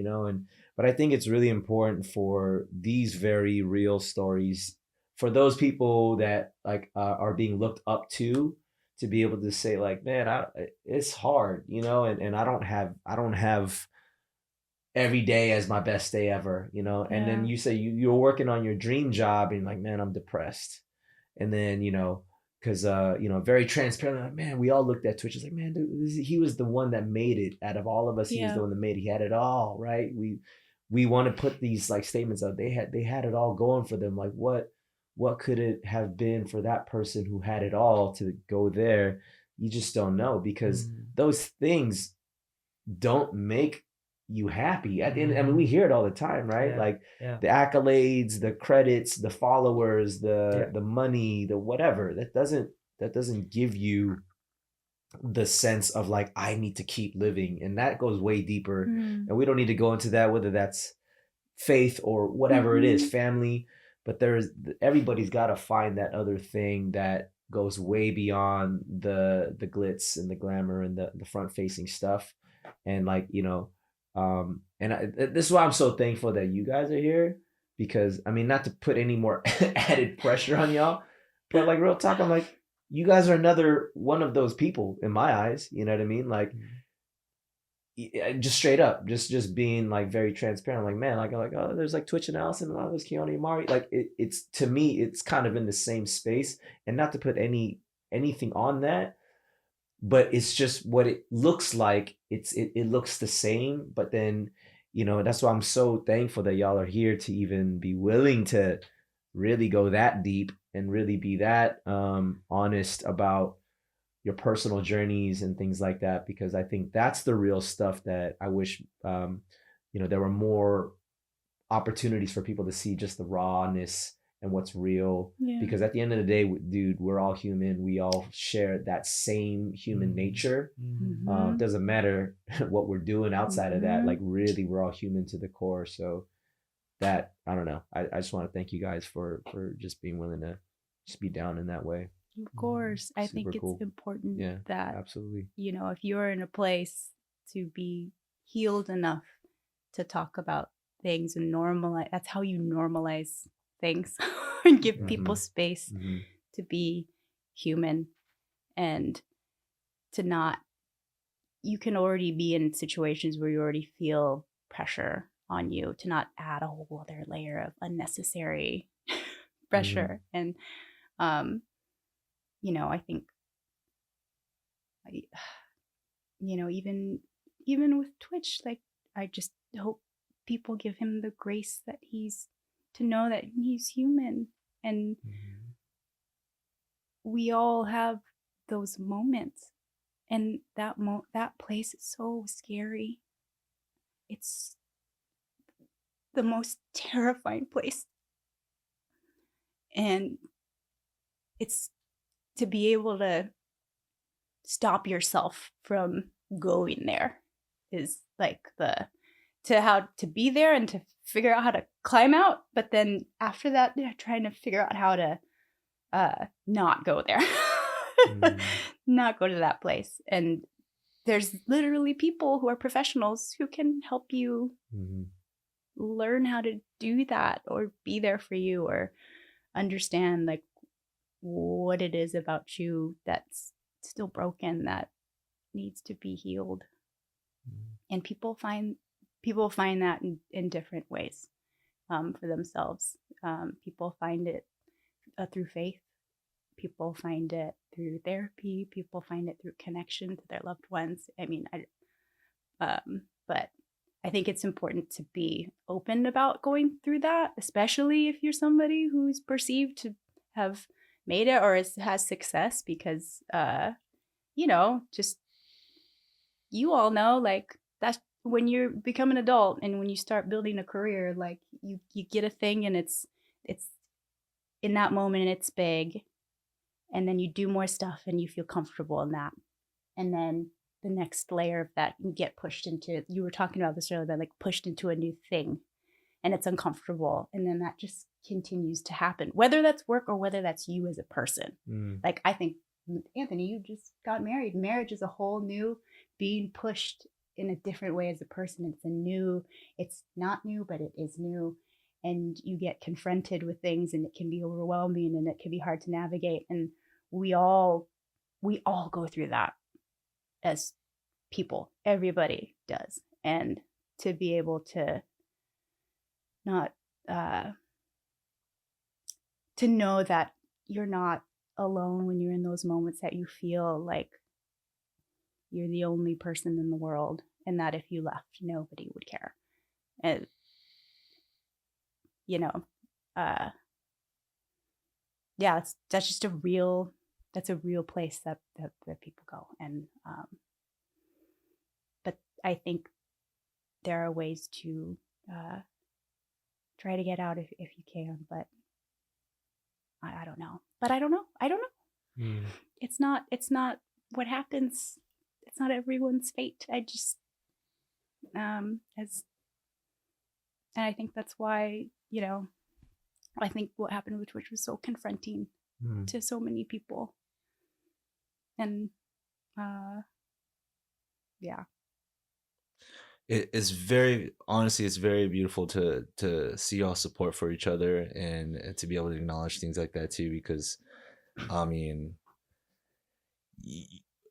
But I think it's really important for these very real stories, for those people that like are being looked up to be able to say like, man, it's hard, and I don't have every day as my best day ever, and then you say you're working on your dream job, and like, man, I'm depressed. And then, because very transparent. Like, man, we all looked at Twitch. It's like, man, dude, he was the one that made it. Out of all of us, he was the one that made it. He had it all, right? We want to put these like statements out. They had it all going for them. Like what could it have been for that person who had it all to go there? You just don't know, because those things don't make you happy at the end. I mean, we hear it all the time, right? The accolades, the credits, the followers, the money, the whatever. That doesn't give you the sense of like, I need to keep living. And that goes way deeper. And we don't need to go into that, whether that's faith or whatever it is, family. But everybody's got to find that other thing that goes way beyond the glitz and the glamour and the front facing stuff. And like, this is why I'm so thankful that you guys are here, because I mean, not to put any more added pressure on y'all, but like real talk, I'm like, you guys are another one of those people in my eyes. You know what I mean? Like, just straight up, just being like very transparent. Like, man, like oh, there's like Twitch and Allison, and oh, there's Keone and Mari. Like, it's to me, it's kind of in the same space, and not to put anything on that, but it's just what it looks like. It looks the same, but then, that's why I'm so thankful that y'all are here to even be willing to really go that deep and really be that honest about your personal journeys and things like that, because I think that's the real stuff that I wish there were more opportunities for people to see, just the rawness and what's real. Because at the end of the day, dude, we're all human. We all share that same human nature. It doesn't matter what we're doing outside of that. Like, really, we're all human to the core. So that, I don't know, I just want to thank you guys for just being willing to just be down in that way. Of course. I think it's important that, absolutely, if you're in a place to be healed enough to talk about things and normalize, that's how you normalize things and give people space to be human, and to not, you can already be in situations where you already feel pressure on you, to not add a whole other layer of unnecessary pressure. And I think even with Twitch, like, I just hope people give him the grace that to know that he's human. And we all have those moments, and that place is so scary. It's the most terrifying place, and it's to be able to stop yourself from going there is like how to be there and to figure out how to climb out. But then after that, trying to figure out how to not go there, not go to that place. And there's literally people who are professionals who can help you learn how to do that, or be there for you, or understand like what it is about you that's still broken, that needs to be healed. And people find that in different ways for themselves. People find it through faith. People find it through therapy. People find it through connection to their loved ones. I mean, but I think it's important to be open about going through that, especially if you're somebody who's perceived to have made it or has success, because just, you all know, like, that's when you become an adult and when you start building a career, like, you get a thing and it's in that moment and it's big, and then you do more stuff and you feel comfortable in that, and then the next layer of that, you get pushed into, you were talking about this earlier, but like pushed into a new thing, and it's uncomfortable, and then that just continues to happen, whether that's work or whether that's you as a person. Like, I think, Anthony, you just got married. Marriage is a whole new, being pushed in a different way as a person. It's not new, but it is new, and you get confronted with things, and it can be overwhelming, and it can be hard to navigate, and we all go through that as people. Everybody does. And to be able to not to know that you're not alone when you're in those moments that you feel like you're the only person in the world, and that if you left, nobody would care. And, you know, yeah, that's just a real place that people go. And, but I think there are ways to try to get out if you can, but I don't know. But I don't know. Mm. It's not what happens. It's not everyone's fate. I just, and I think that's why, you know, I think what happened with Twitch was so confronting to so many people. And, yeah. It's very, honestly, it's very beautiful to see y'all support for each other and to be able to acknowledge things like that too, because I mean,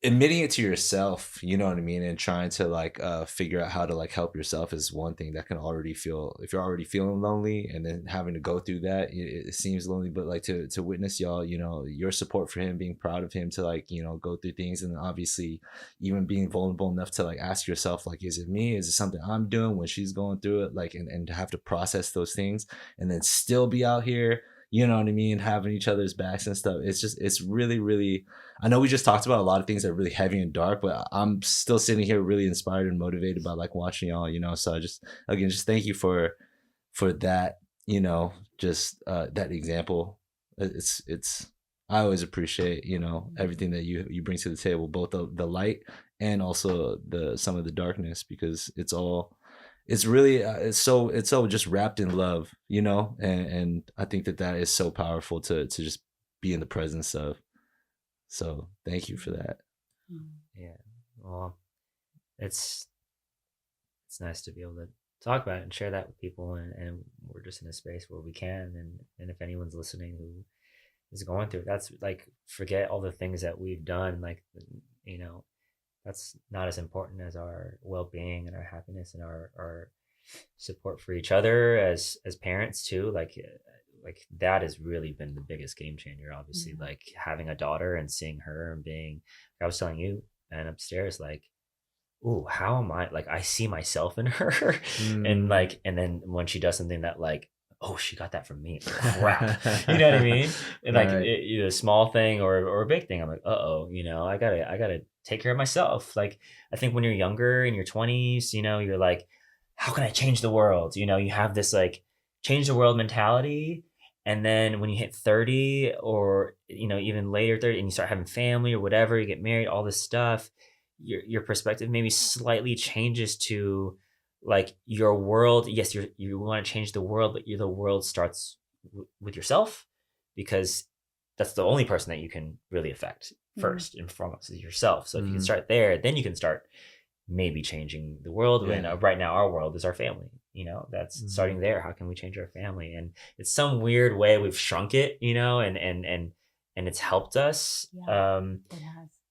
admitting it to yourself, you know what I mean, and trying to like figure out how to like help yourself is one thing that can already feel, if you're already feeling lonely and then having to go through that, it seems lonely. But like to witness y'all, you know, your support for him, being proud of him to like, you know, go through things, and obviously even being vulnerable enough to like ask yourself, like, is it me, is it something I'm doing when she's going through it, like, and to have to process those things and then still be out here, you know what I mean, having each other's backs and stuff. It's just, it's really, really, I know we just talked about a lot of things that are really heavy and dark, but I'm still sitting here really inspired and motivated by like watching y'all, you know. So I just, again, just thank you for that, you know, just that example. It's I always appreciate, you know, everything that you bring to the table, both the light and also some of the darkness, because it's all, it's really it's so just wrapped in love, you know, and I think that is so powerful to just be in the presence of. So thank you for that. Yeah, well, it's nice to be able to talk about it and share that with people, and we're just in a space where we can, and if anyone's listening who is going through it, that's like, forget all the things that we've done, like, you know, that's not as important as our well-being and our happiness and our support for each other as parents too. Like that has really been the biggest game changer, obviously. Like having a daughter and seeing her and being, I was telling you and upstairs, like, ooh, how am I, like, I see myself in her. And like, and then when she does something that like, oh, she got that from me, crap. You know what I mean? And like right. A small thing or a big thing, I'm like, you know, I gotta take care of myself. Like, I think when you're younger, in your 20s, you know, you're like, how can I change the world? You know, you have this like change the world mentality. And then when you hit 30 or, you know, even later 30 and you start having family or whatever, you get married, all this stuff, your perspective maybe slightly changes to like your world. Yes, you want to change the world, but the world starts with yourself, because that's the only person that you can really affect first and foremost is yourself. So if you can start there, then you can start maybe changing the world. When right now our world is our family, you know, that's starting there. How can we change our family? And it's some weird way we've shrunk it, you know, and it's helped us it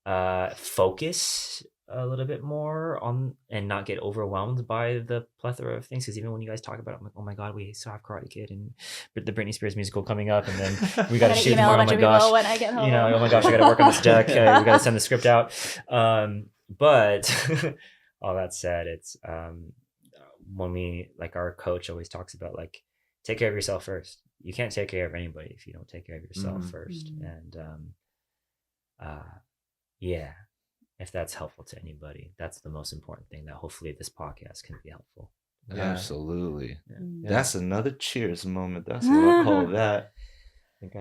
has. Focus a little bit more on and not get overwhelmed by the plethora of things. Because even when you guys talk about it, I'm like, oh my god, we still have Karate Kid and the Britney Spears musical coming up, and then we got to shoot tomorrow. Oh my gosh, when I get home. You know, oh my gosh, I got to work on this deck. We got to send the script out. But all that said, it's when we, like, our coach always talks about, like, take care of yourself first. You can't take care of anybody if you don't take care of yourself first. And yeah, if that's helpful to anybody, that's the most important thing, that hopefully this podcast can be helpful. Yeah. Absolutely. Yeah. That's another cheers moment. That's what I call that. I think I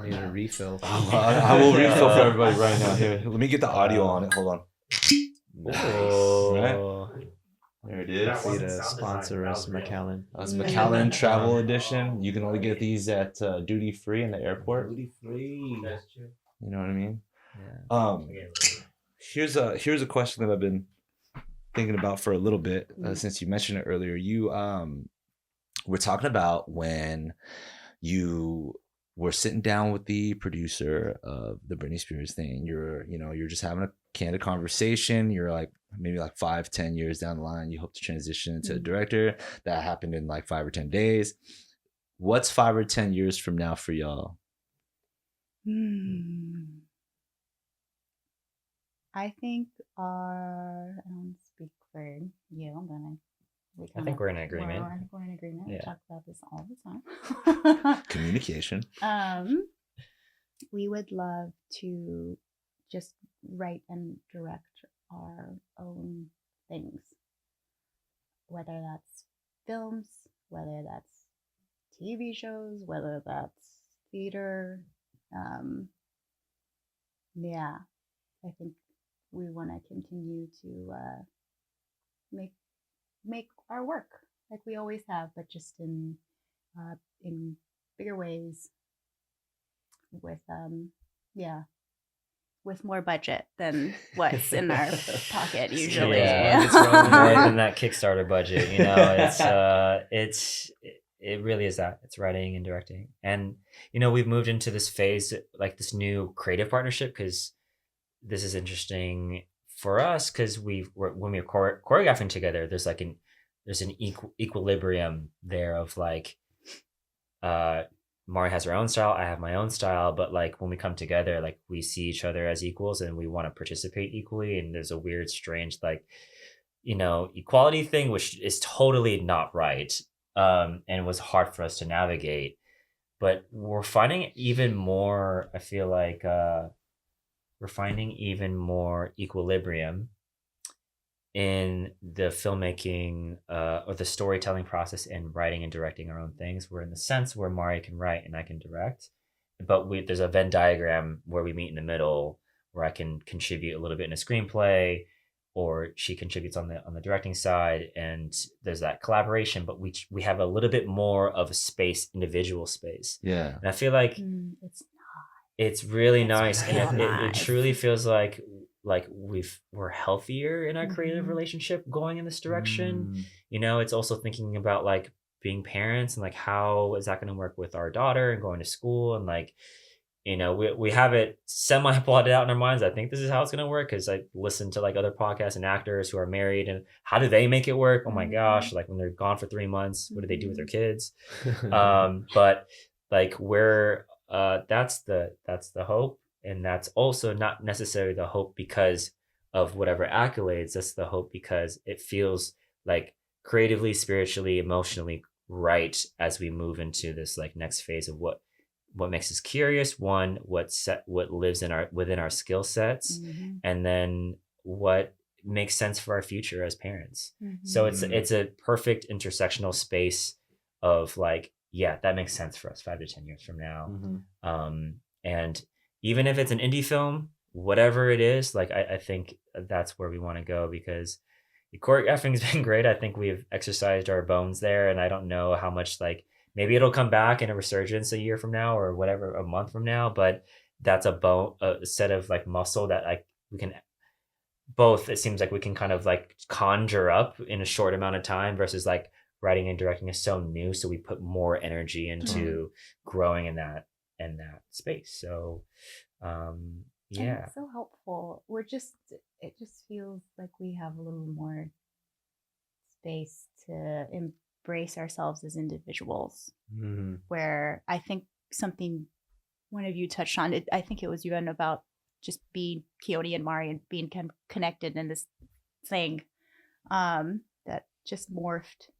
need a refill. I will refill for everybody right now. Here, let me get the audio on it. Hold on. Nice. Right. There it is. Free to sponsor us, Macallan. That's Macallan Travel Edition. You can only get these at duty free in the airport. Duty free. That's true. You know what I mean? Yeah. Here's a question that I've been thinking about for a little bit since you mentioned it earlier. You we're talking about when you were sitting down with the producer of the Britney Spears thing. You're just having a candid conversation. You're like maybe like 5-10 years down the line, you hope to transition into a director. That happened in like 5 or 10 days. What's 5 or 10 years from now for y'all? I think I don't speak for you. I think we're in agreement. I think we're in agreement. Yeah. We talk about this all the time. Communication. We would love to just write and direct our own things, whether that's films, whether that's TV shows, whether that's theater. Yeah, I think we want to continue to make our work like we always have, but just in bigger ways, with more budget than what's in our pocket usually. Yeah, it's more than that Kickstarter budget. It really is that. It's writing and directing, and we've moved into this phase, like this new creative partnership, because this is interesting for us because when we're choreographing together, there's an equilibrium there of like Mari has her own style, I have my own style, but like when we come together, like we see each other as equals and we want to participate equally, and there's a weird, strange equality thing, which is totally not right, and was hard for us to navigate. But we're finding even more, I feel like we're finding even more equilibrium in the filmmaking or the storytelling process and writing and directing our own things. We're in the sense where Mari can write and I can direct, but there's a Venn diagram where we meet in the middle, where I can contribute a little bit in a screenplay, or she contributes on the directing side, and there's that collaboration, but we have a little bit more of a space, individual space. Yeah. And I feel like it's really nice. And it truly feels like we're healthier in our creative relationship going in this direction. It's also thinking about like being parents and like how is that going to work with our daughter and going to school, and like we have it semi plotted out in our minds. I think this is how it's going to work, because I listen to like other podcasts and actors who are married, and how do they make it work? Oh my gosh, like when they're gone for 3 months, what do they do with their kids? But like that's the hope. And that's also not necessarily the hope because of whatever accolades. That's the hope because it feels like creatively, spiritually, emotionally right as we move into this like next phase of what makes us curious. One, what lives within our skill sets, and then what makes sense for our future as parents. So it's a perfect intersectional space of like, yeah, that makes sense for us 5 to 10 years from now. And even if it's an indie film, whatever it is, like I think that's where we want to go, because the choreographing has been great. I think we've exercised our bones there, and I don't know how much, like maybe it'll come back in a resurgence a year from now or whatever, a month from now, but that's a set of like muscle that we can both, it seems like we can kind of like conjure up in a short amount of time, versus like writing and directing is so new, so we put more energy into growing in that space. So yeah, it's so helpful. It just feels like we have a little more space to embrace ourselves as individuals, where I think something one of you touched on it, I think it was Nguyen, about just being Keone and Mari and being connected in this thing that just morphed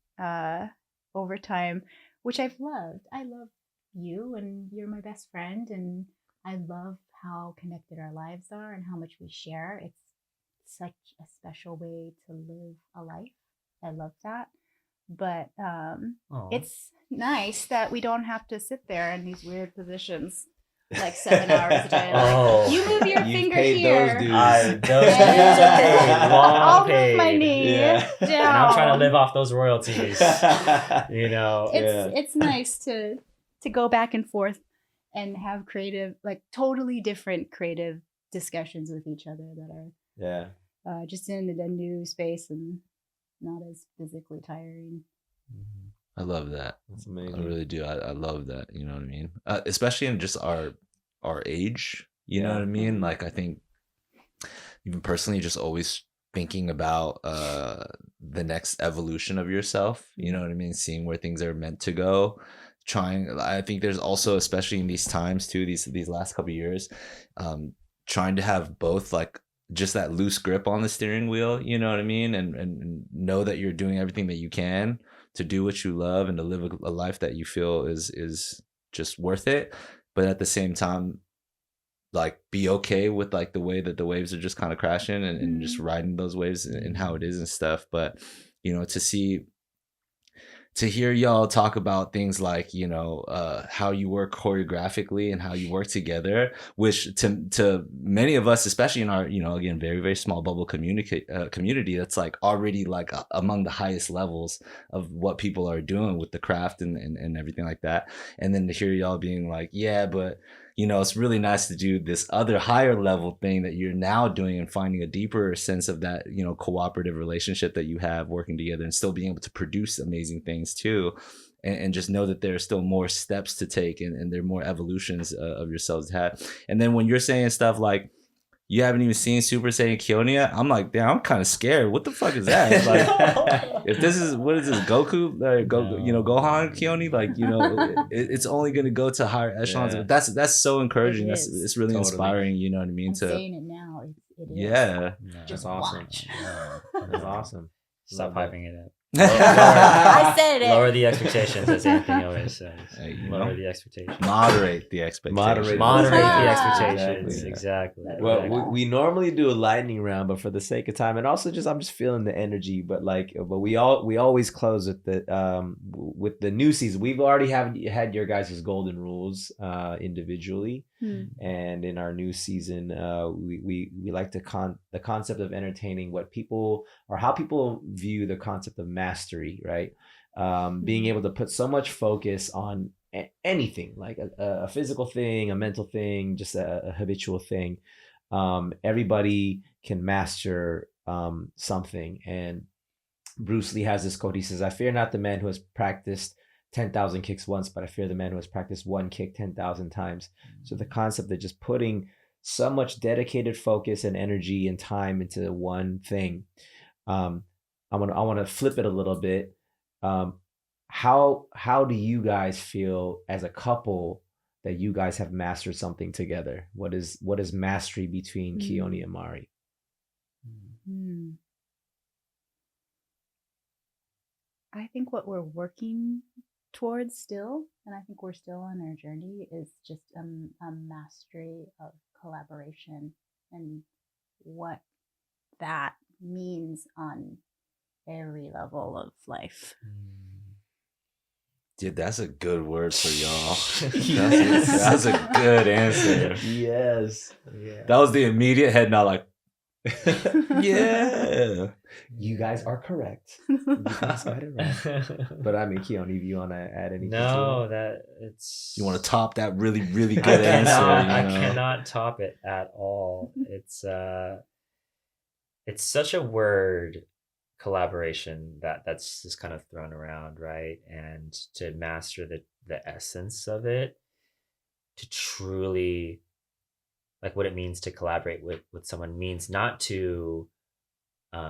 over time, which I've loved. I love you, and you're my best friend, and I love how connected our lives are and how much we share. It's such a special way to live a life. I love that. But it's nice that we don't have to sit there in these weird positions like 7 hours a day. Like, you move your finger here. Those dues are paid. I'll move my knee down. And I'm trying to live off those royalties. It's nice to go back and forth and have creative, like totally different creative discussions with each other that are just in a new space and not as physically tiring. I love that. That's amazing. I really do. I love that. You know what I mean? Especially in just our age. You know what I mean? Like, I think even personally, just always thinking about the next evolution of yourself. You know what I mean? Seeing where things are meant to go, I think there's also, especially in these times too, these last couple of years, trying to have both like just that loose grip on the steering wheel, you know what I mean, and know that you're doing everything that you can to do what you love and to live a life that you feel is just worth it, but at the same time, like, be okay with like the way that the waves are just kind of crashing and just riding those waves and how it is and stuff. But you know, to hear y'all talk about things like, you know, how you work choreographically and how you work together, which to many of us, especially in our, you know, again, very, very small bubble community, that's like already like among the highest levels of what people are doing with the craft and everything like that. And then to hear y'all being like, yeah, but you know, it's really nice to do this other higher level thing that you're now doing and finding a deeper sense of that, you know, cooperative relationship that you have working together and still being able to produce amazing things too. And just know that there are still more steps to take and there are more evolutions of yourselves to have. And then when you're saying stuff like, you haven't even seen Super Saiyan Keone yet, I'm like, damn, I'm kind of scared. What the fuck is that? Like, if this is, what is this, Goku? You know, Gohan Keone? Like, you know, it's only going to go to higher echelons. Yeah. But that's so encouraging. It's really inspiring, you know what I mean? I'm saying it now. It is. Yeah. That's awesome. That's awesome. Stop hyping it up. I said it. Lower the expectations, as Anthony always says. Lower the expectations. Moderate the expectations. Moderate the expectations. Exactly. Well, we normally do a lightning round, but for the sake of time, and also just I'm just feeling the energy. But we always close with the new season. We've already had your guys' golden rules individually, and in our new season, we like the concept of entertaining what people or how people view the concept of mastery, right? Being able to put so much focus on anything, like a physical thing, a mental thing, just a habitual thing. Everybody can master something. And Bruce Lee has this quote. He says, "I fear not the man who has practiced 10,000 kicks once, but I fear the man who has practiced one kick 10,000 times." So the concept of just putting so much dedicated focus and energy and time into one thing. I want to flip it a little bit. How do you guys feel as a couple that you guys have mastered something together? What is mastery between Keone and Mari? I think what we're working towards still, and I think we're still on our journey, is just a mastery of collaboration and what that means on every level of life. Dude, that's a good word for y'all. That's a good answer. Yes. Yeah. That was the immediate head nod, like, yeah. You guys are correct. You guys got it right. But I mean, Keone, if you want to add anything no, to it? that it's... You want to top that really, really good answer. I cannot top it at all. It's such a word, collaboration, that's just kind of thrown around, right? And to master the essence of it, to truly, like, what it means to collaborate with someone means not to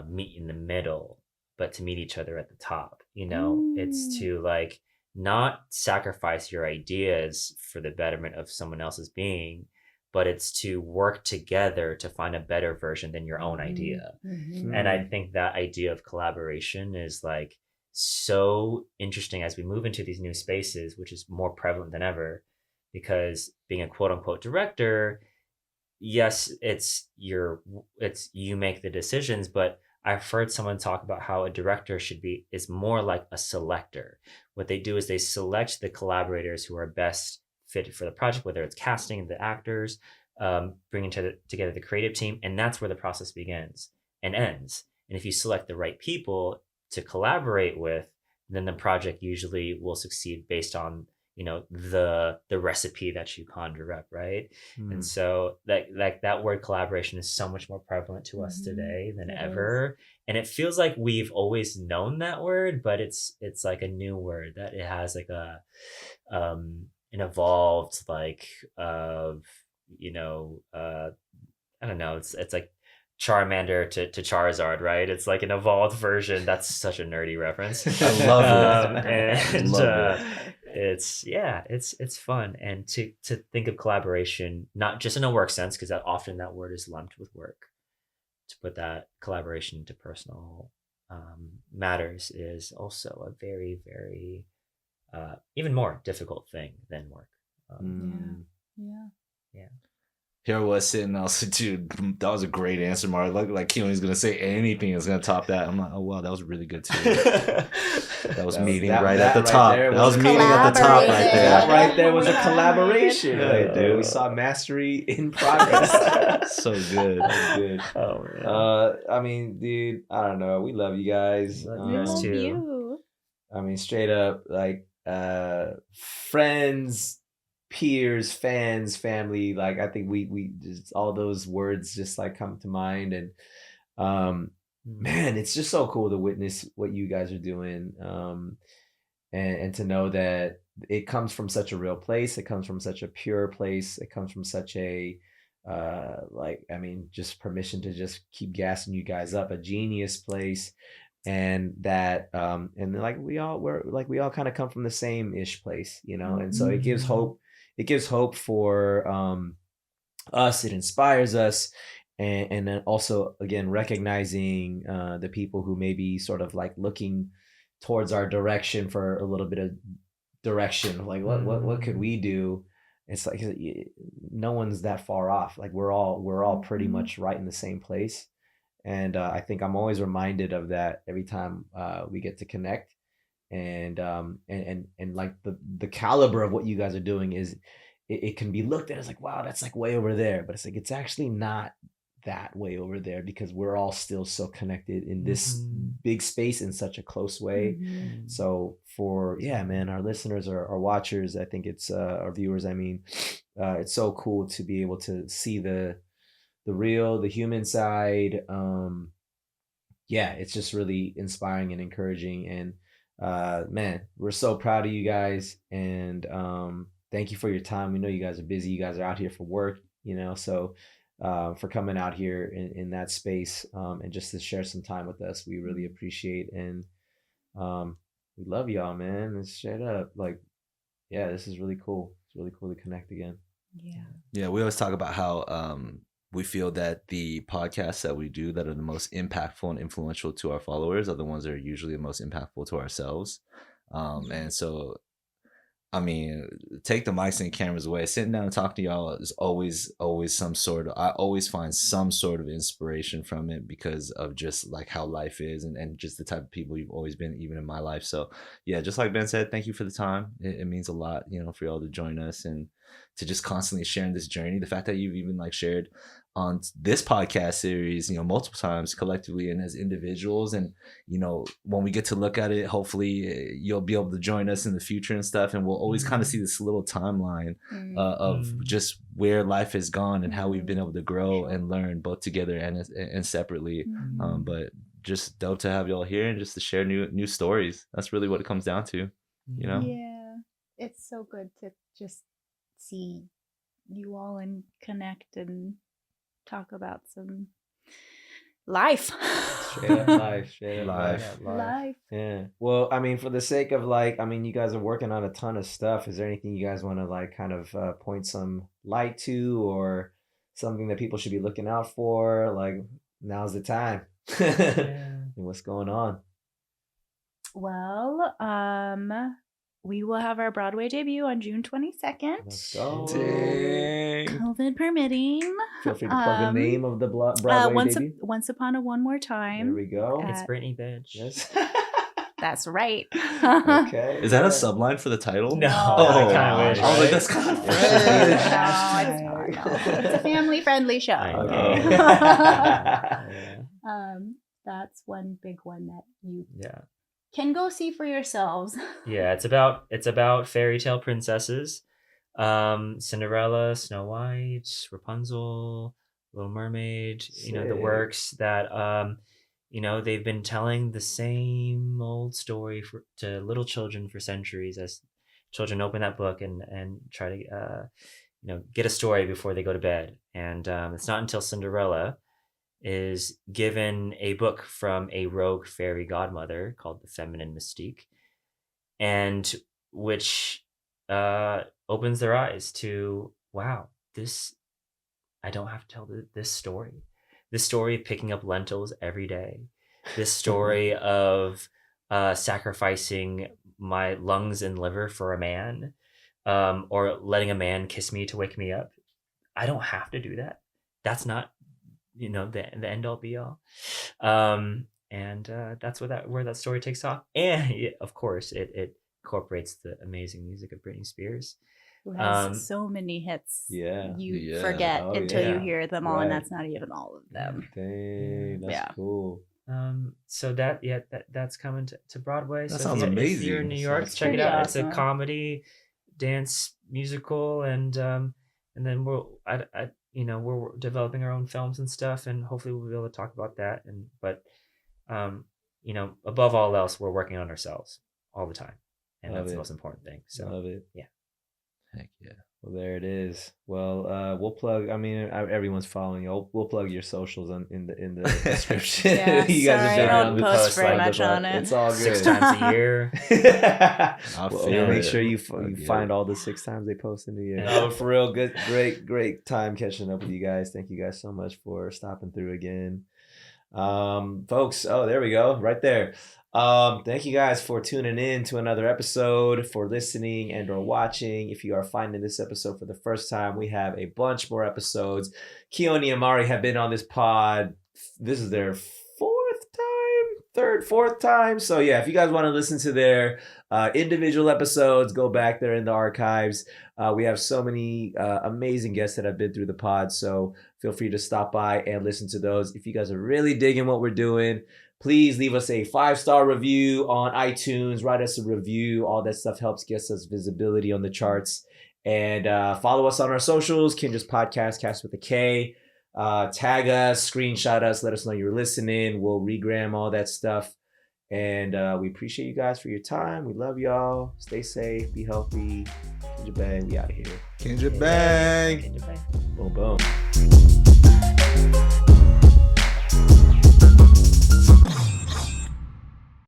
meet in the middle, but to meet each other at the top. You know, it's to like not sacrifice your ideas for the betterment of someone else's being, but it's to work together to find a better version than your own idea. And I think that idea of collaboration is like so interesting as we move into these new spaces, which is more prevalent than ever, because being a quote unquote director, yes, it's you make the decisions, but I've heard someone talk about how a director is more like a selector. What they do is they select the collaborators who are best fit for the project, whether it's casting the actors, bringing together the creative team, and that's where the process begins and ends. And if you select the right people to collaborate with, then the project usually will succeed based on, you know, the recipe that you conjure up, right? And so that word collaboration is so much more prevalent to us today than ever. And it feels like we've always known that word, but it's like a new word that it has like an evolved like you know, I don't know, it's like Charmander to Charizard, right? It's like an evolved version. That's such a nerdy reference. I love it. And it's fun, and to think of collaboration not just in a work sense, because that often that word is lumped with work. To put that collaboration into personal matters is also a very, very even more difficult thing than work. Yeah. Here I was sitting, I was like, dude, that was a great answer, Mari. Like Keone's gonna say anything that's gonna top that. I'm like, oh wow, that was really good too. That was meeting right at the top. That was meeting at the top right there. That right there was a collaboration right there. We saw mastery in progress. So good. That was good. Oh man. I mean, dude, I don't know. We love you guys. Love you guys too. I mean, straight up, like friends, peers, fans, family. Like I think we just all those words just like come to mind, and man, it's just so cool to witness what you guys are doing, and to know that it comes from such a real place. It comes from such a pure place. It comes from such a like, I mean, just permission to just keep gassing you guys up, a genius place. And that and like we all kind of come from the same ish place, you know, and so it gives hope. It gives hope for us. It inspires us, and then also again recognizing the people who may be sort of like looking towards our direction for a little bit of direction. Like what could we do? It's like no one's that far off. Like we're all pretty much right in the same place. And I think I'm always reminded of that every time we get to connect, and like the caliber of what you guys are doing is, it can be looked at as like, wow, that's like way over there, but it's like it's actually not that way over there, because we're all still so connected in this big space in such a close way. So for our listeners or our watchers, I think it's our viewers. I mean, it's so cool to be able to see the real, the human side. It's just really inspiring and encouraging, and man, we're so proud of you guys, and thank you for your time. We know you guys are busy. You guys are out here for work, you know, so for coming out here in that space, and just to share some time with us, we really appreciate, and we love y'all, man. It's straight up like, this is really cool. It's really cool to connect again. We always talk about how we feel that the podcasts that we do that are the most impactful and influential to our followers are the ones that are usually the most impactful to ourselves. And so, I mean, take the mics and cameras away. Sitting down and talking to y'all is always some sort of, I always find some sort of inspiration from it, because of just like how life is, and just the type of people you've always been, even in my life. So yeah, just like Ben said, thank you for the time. It means a lot, you know, for y'all to join us and to just constantly sharing this journey. The fact that you've even like shared on this podcast series, you know, multiple times collectively and as individuals, and you know, when we get to look at it, hopefully you'll be able to join us in the future and stuff, and we'll always kind of see this little timeline of just where life has gone and how we've been able to grow and learn both together and separately. But just dope to have y'all here and just to share new stories. That's really what it comes down to, you know. It's so good to just see you all and connect and talk about some life. Straight up life. Yeah. Well, I mean, for the sake of like, I mean, you guys are working on a ton of stuff. Is there anything you guys want to like kind of point some light to, or something that people should be looking out for? Like, now's the time. And what's going on? Well, we will have our Broadway debut on June 22nd. Let's go. Dang. COVID permitting. Feel free to plug the name of the Broadway debut. Once Upon a One More Time. There we go. It's Britney, bitch. Yes. That's right. Okay. Is that a subline for the title? No. I kind of wish. was like, that's kind of No, it's not. It's a family-friendly show. Okay. That's one big one that you can go see for yourselves. Yeah, it's about fairy tale princesses. Cinderella, Snow White, Rapunzel, Little Mermaid, you know, the works that you know, they've been telling the same old story to little children for centuries, as children open that book and try to you know, get a story before they go to bed. And it's not until Cinderella is given a book from a rogue fairy godmother called the Feminine Mystique, and which opens their eyes to, wow, I don't have to tell this story. This story of picking up lentils every day. This story of sacrificing my lungs and liver for a man, or letting a man kiss me to wake me up. I don't have to do that. That's not, the end all be all. And that's where that story takes off. And of course, it incorporates the amazing music of Britney Spears. Who has so many hits. Yeah. You forget until you hear them all, and that's not even all of them. Dang, that's cool. So that's coming to Broadway. That so sounds amazing. If you're in New York, check it out. Awesome. It's a comedy, dance musical, and then we're developing our own films and stuff, and hopefully we'll be able to talk about that. But above all else, we're working on ourselves all the time, and that's the most important thing. So love it. Yeah. Heck yeah. Well, there it is. Well, we'll plug. I mean, everyone's following you. We'll plug your socials in the description. Yeah, you guys sorry, I don't post very much on it. It's all good. 6 times a year. We'll make sure you find all the 6 times they post in the year. Oh, for real, good, great time catching up with you guys. Thank you guys so much for stopping through again, folks. Oh, there we go, right there. Thank you guys for tuning in to another episode, for listening and or watching. If you are finding this episode for the first time, we have a bunch more episodes. Keone and Mari have been on this pod. This is their fourth time. So yeah, if you guys want to listen to their individual episodes, go back there in the archives. We have so many amazing guests that have been through the pod, so feel free to stop by and listen to those. If you guys are really digging what we're doing, please leave us a 5-star review on iTunes. Write us a review. All that stuff helps get us visibility on the charts. And follow us on our socials, KINJAZ Podcast, cast with a K. Tag us, screenshot us, let us know you're listening. We'll regram all that stuff. And we appreciate you guys for your time. We love y'all. Stay safe. Be healthy. KINJAZ Bang. We out of here. KINJAZ Bang. KINJAZ Bang. Boom, boom.